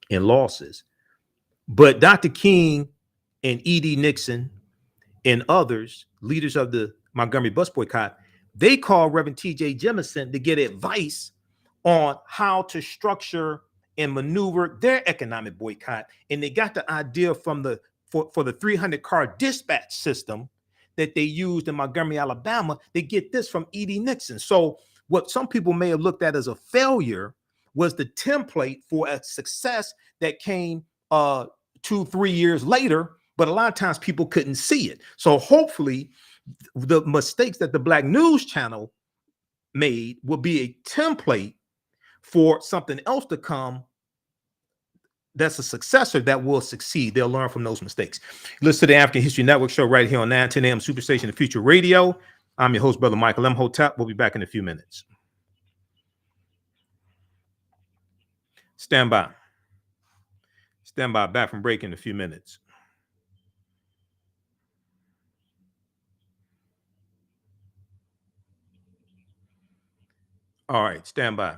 in losses. But Dr. King and E.D. Nixon and others, leaders of the Montgomery bus boycott, they called Reverend T.J. Jemison to get advice on how to structure and maneuver their economic boycott. And they got the idea from for the 300-car dispatch system that they used in Montgomery, Alabama. They get this from E.D. Nixon. So what some people may have looked at as a failure was the template for a success that came 2-3 years later, but a lot of times people couldn't see it. So hopefully the mistakes that the Black News Channel made will be a template for something else to come that's a successor that will succeed. They'll learn from those mistakes. Listen to the African History Network show right here on 910 AM Superstation, the Future Radio. I'm your host, Brother Michael Imhotep. We'll be back in a few minutes. Stand by. Stand by. Back from break in a few minutes. All right, stand by.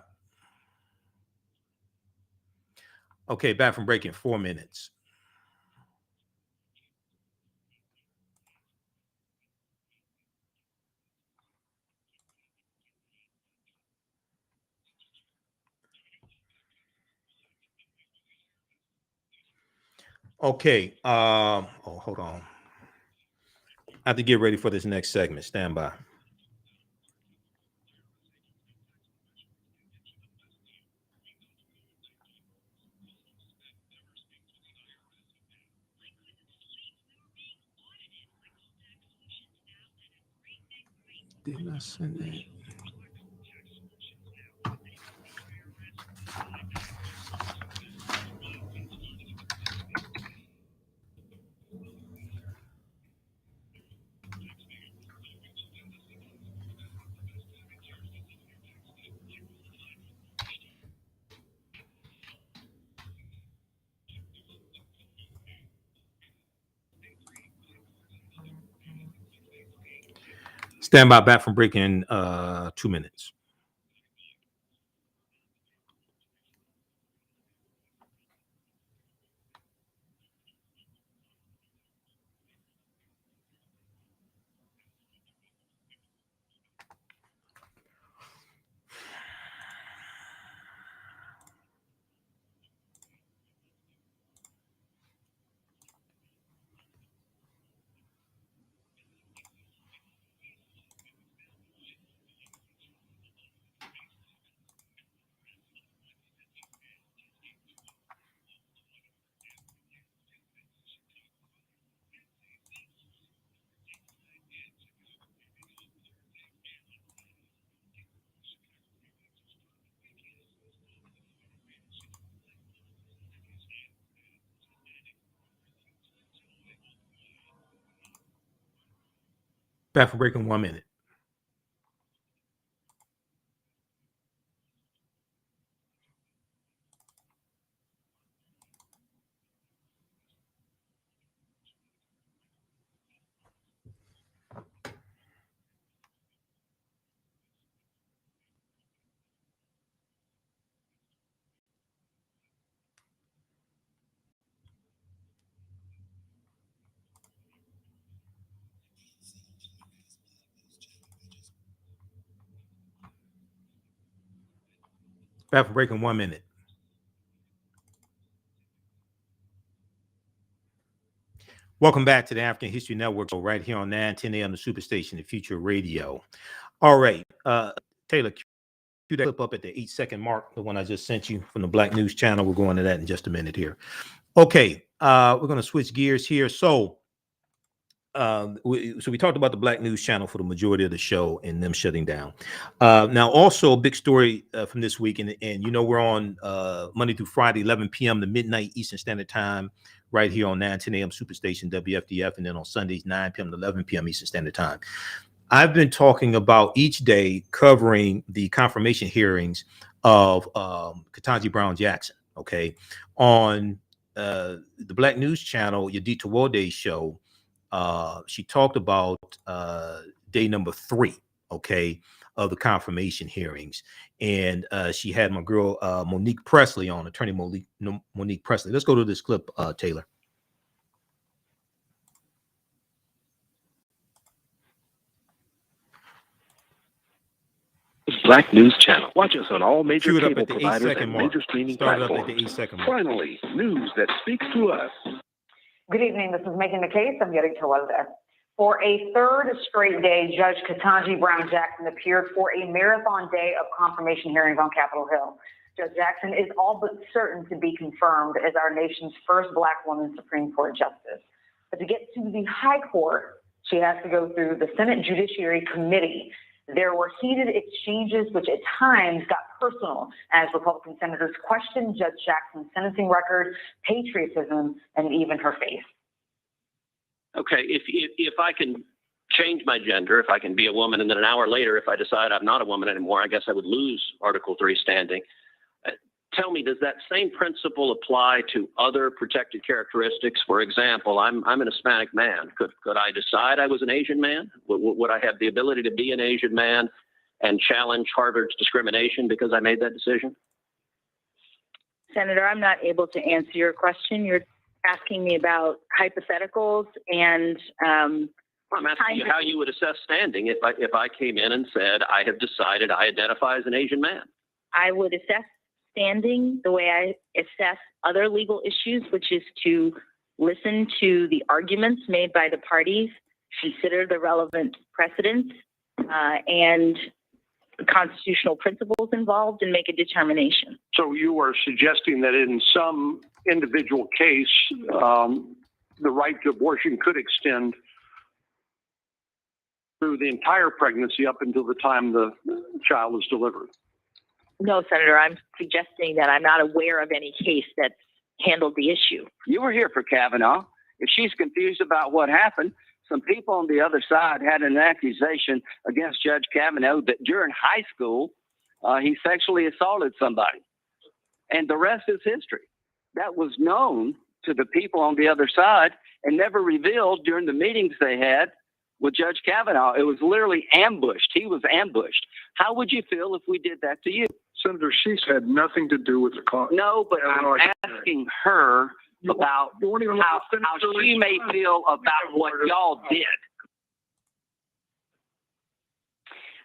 Okay, back from break in 4 minutes. Okay, hold on. I have to get ready for this next segment. Stand by. Didn't I send that? Stand by, back from break in 2 minutes. Back from break in 1 minute. Back from break in 1 minute. Welcome back to the African History Network, right here on 910 AM, the Superstation, the Future Radio. All right, Taylor, cue that clip up at the 8-second mark, the one I just sent you from the Black News Channel. We'll go into that in just a minute here. Okay, we're going to switch gears here. So we talked about the Black News Channel for the majority of the show and them shutting down. Now, also a big story from this week, and you know we're on Monday through Friday, 11 p.m. to midnight Eastern Standard Time, right here on 910 AM Superstation WFDF, and then on Sundays 9 p.m. to 11 p.m. Eastern Standard Time. I've been talking about each day covering the confirmation hearings of Ketanji Brown Jackson. Okay, on the Black News Channel, Yadita Wode's show. She talked about day number 3, okay, of the confirmation hearings. And she had my girl Monique Presley on, attorney Monique Presley. Let's go to this clip, Taylor. Black News Channel. Watch us on all major Cue it up cable at the providers 8-second and mark. major streaming Start it up platforms. at the 8-second mark. Finally, news that speaks to us. Good evening. This is Making the Case. I'm getting to one there. For a third straight day, Judge Ketanji Brown Jackson appeared for a marathon day of confirmation hearings on Capitol Hill. Judge Jackson is all but certain to be confirmed as our nation's first Black woman Supreme Court justice. But to get to the High Court, she has to go through the Senate Judiciary Committee. There were heated exchanges, which at times got personal, as Republican senators questioned Judge Jackson's sentencing record, patriotism, and even her faith. Okay, if I can change my gender, if I can be a woman, and then an hour later, if I decide I'm not a woman anymore, I guess I would lose Article 3 standing. Tell me, does that same principle apply to other protected characteristics? For example, I'm an Hispanic man. Could I decide I was an Asian man? Would I have the ability to be an Asian man and challenge Harvard's discrimination because I made that decision? Senator, I'm not able to answer your question. You're asking me about hypotheticals, and I'm asking you how you would assess standing if I came in and said I have decided I identify as an Asian man. I would assess standing the way I assess other legal issues, which is to listen to the arguments made by the parties, consider the relevant precedents, and the constitutional principles involved, and make a determination. So you are suggesting that in some individual case, the right to abortion could extend through the entire pregnancy up until the time the child is delivered? No, Senator, I'm suggesting that I'm not aware of any case that's handled the issue. You were here for Kavanaugh. If she's confused about what happened, some people on the other side had an accusation against Judge Kavanaugh that during high school, he sexually assaulted somebody. And the rest is history. That was known to the people on the other side and never revealed during the meetings they had with Judge Kavanaugh. It was literally ambushed. He was ambushed. How would you feel if we did that to you? Senator, she's had nothing to do with the cause. No, but I'm asking her about how she may feel about what y'all did.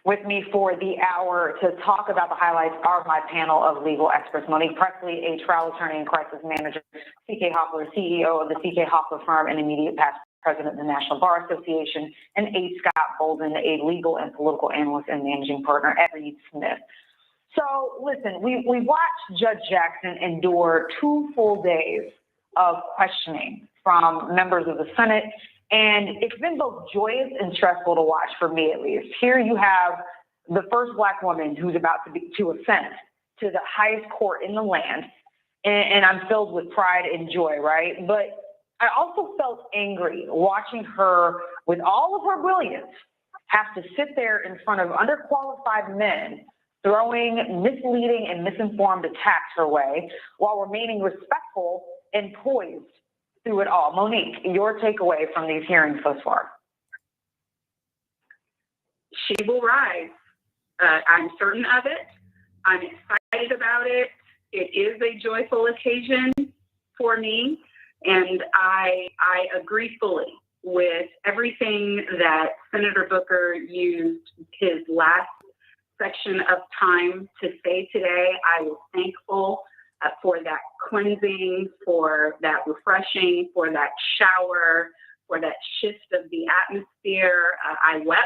With me for the hour to talk about the highlights are my panel of legal experts. Monique Presley, a trial attorney and crisis manager, C.K. Hoffler, CEO of the C.K. Hoffler firm and immediate past president of the National Bar Association, and A. Scott Bolden, a legal and political analyst and managing partner at Reed Smith. So listen, we watched Judge Jackson endure 2 full days of questioning from members of the Senate. And it's been both joyous and stressful to watch, for me at least. Here you have the first Black woman who's about to ascend to the highest court in the land. And I'm filled with pride and joy, right? But I also felt angry watching her, with all of her brilliance, have to sit there in front of underqualified men throwing misleading and misinformed attacks her way while remaining respectful and poised through it all. Monique, your takeaway from these hearings thus far? She will rise. I'm certain of it. I'm excited about it. It is a joyful occasion for me, and I agree fully with everything that Senator Booker used his last section of time to say today. I was thankful for that cleansing, for that refreshing, for that shower, for that shift of the atmosphere. I wept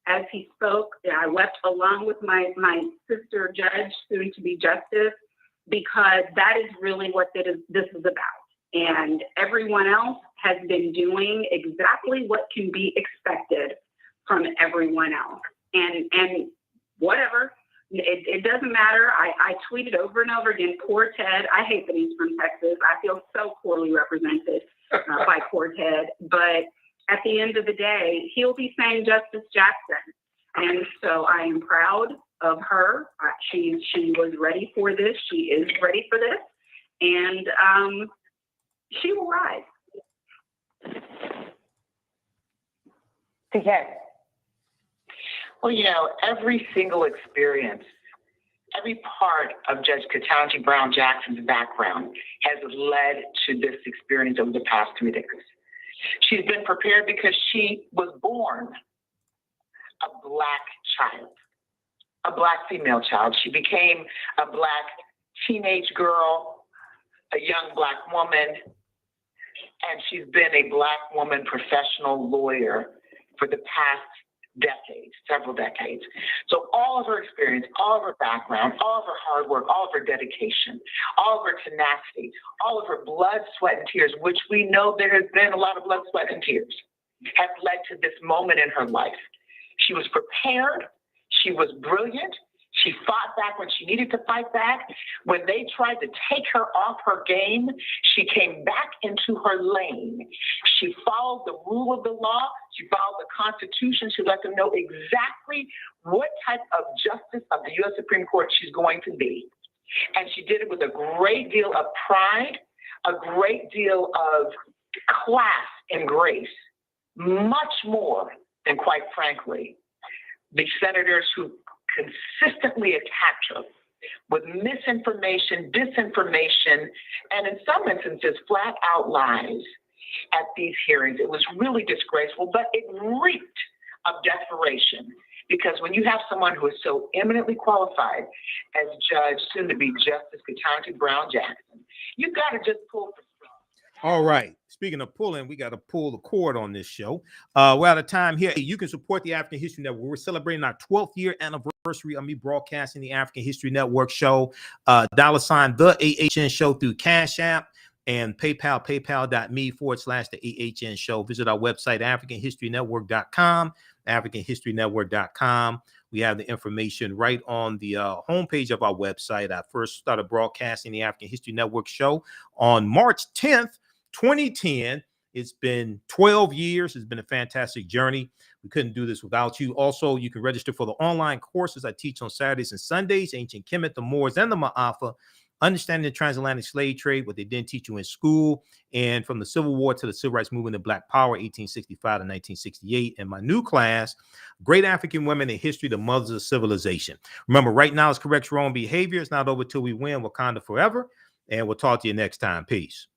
as he spoke. I wept along with my sister judge, soon to be justice, because that is really what this is about. And everyone else has been doing exactly what can be expected from everyone else. And whatever. It doesn't matter. I tweeted over and over again, poor Ted. I hate that he's from Texas. I feel so poorly represented by poor Ted. But at the end of the day, he'll be saying Justice Jackson. And so I am proud of her. She was ready for this. She is ready for this. And she will rise. Okay. Well, every single experience, every part of Judge Ketanji Brown Jackson's background has led to this experience over the past 3 days. She's been prepared because she was born a Black child, a Black female child. She became a Black teenage girl, a young Black woman, and she's been a Black woman professional lawyer for the past decades, several decades. So all of her experience, all of her background, all of her hard work, all of her dedication, all of her tenacity, all of her blood, sweat, and tears, which we know there has been a lot of blood, sweat, and tears, have led to this moment in her life. She was prepared. She was brilliant. She fought back when she needed to fight back. When they tried to take her off her game, she came back into her lane. She followed the rule of the law. She followed the Constitution. She let them know exactly what type of justice of the U.S. Supreme Court she's going to be. And she did it with a great deal of pride, a great deal of class and grace, much more than, quite frankly, the senators who consistently attacked her with misinformation, disinformation, and in some instances, flat out lies at these hearings. It was really disgraceful, but it reeked of desperation, because when you have someone who is so eminently qualified as Judge, soon to be Justice Ketanji Brown Jackson, you've got to just pull for straws. All right. Speaking of pulling, we got to pull the cord on this show. We're out of time here. You can support the African History Network. We're celebrating our 12th year anniversary of me broadcasting the African History Network show. $, TheAHN Show through Cash App and PayPal, paypal.me/the AHN Show. Visit our website, AfricanHistoryNetwork.com, AfricanHistoryNetwork.com. We have the information right on the homepage of our website. I first started broadcasting the African History Network show on March 10th, 2010. It's been 12 years. It's been a fantastic journey. We couldn't do this without you. Also, you can register for the online courses I teach on Saturdays and Sundays, Ancient Kemet, the Moors, and the Maafa. understanding the transatlantic slave trade, what they didn't teach you in school, and from the Civil War to the Civil Rights Movement and Black Power, 1865 to 1968. And my new class, Great African Women in History, the Mothers of Civilization. Remember, right now is correct wrong behavior. It's not over till we win. Wakanda forever. And we'll talk to you next time. Peace.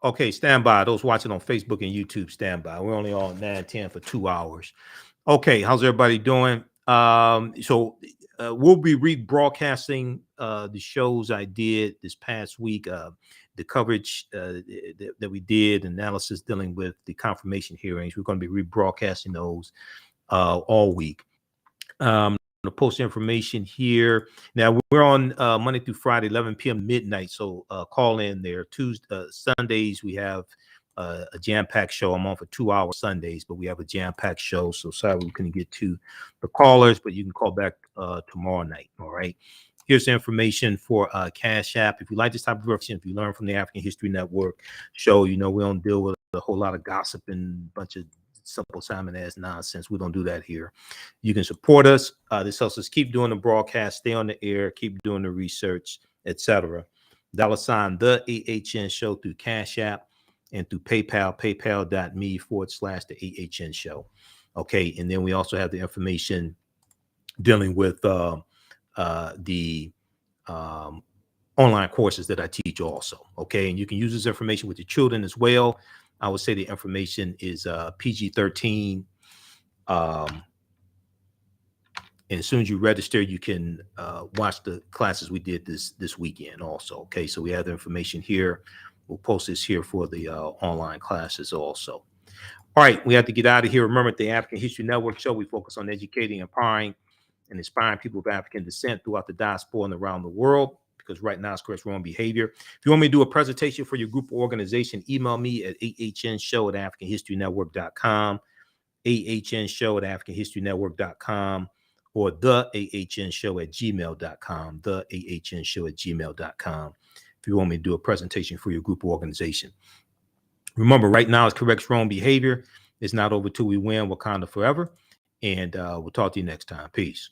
Okay, stand by. Those watching on Facebook and YouTube, stand by. We're only on 9:10 for 2 hours. Okay, how's everybody doing? We'll be rebroadcasting the shows I did this past week, the coverage that we did, analysis dealing with the confirmation hearings. We're going to be rebroadcasting those all week. To post information here. Now we're on Monday through Friday, 11 p.m. midnight. So call in there. Sundays we have a jam-packed show. I'm on for 2 hours Sundays, but we have a jam-packed show. So sorry we couldn't get to the callers, but you can call back tomorrow night. All right. Here's the information for Cash App. If you like this type of information, if you learn from the African History Network show, you know we don't deal with a whole lot of gossip and bunch of simple Simon ass nonsense. We don't do that here. You can support us. This helps us keep doing the broadcast, stay on the air, keep doing the research, etc. $, the AHN show through Cash App and through PayPal, paypal.me/the AHN show. Okay, and then we also have the information dealing with the online courses that I teach also. Okay, and you can use this information with your children as well. I would say the information is PG-13. And as soon as you register, you can watch the classes we did this weekend also. Okay, so we have the information here. We'll post this here for the online classes also. All right, we have to get out of here. Remember, the African History Network show, we focus on educating, empowering, and inspiring people of African descent throughout the diaspora and around the world, because right now it's correct wrong behavior. If you want me to do a presentation for your group or organization, email me at ahnshow@africanhistorynetwork.com, ahnshow@africanhistorynetwork.com, or theahnshow@gmail.com, theahnshow@gmail.com, if you want me to do a presentation for your group or organization. Remember, right now it's correct wrong behavior. It's not over till we win. Wakanda forever. And we'll talk to you next time. Peace.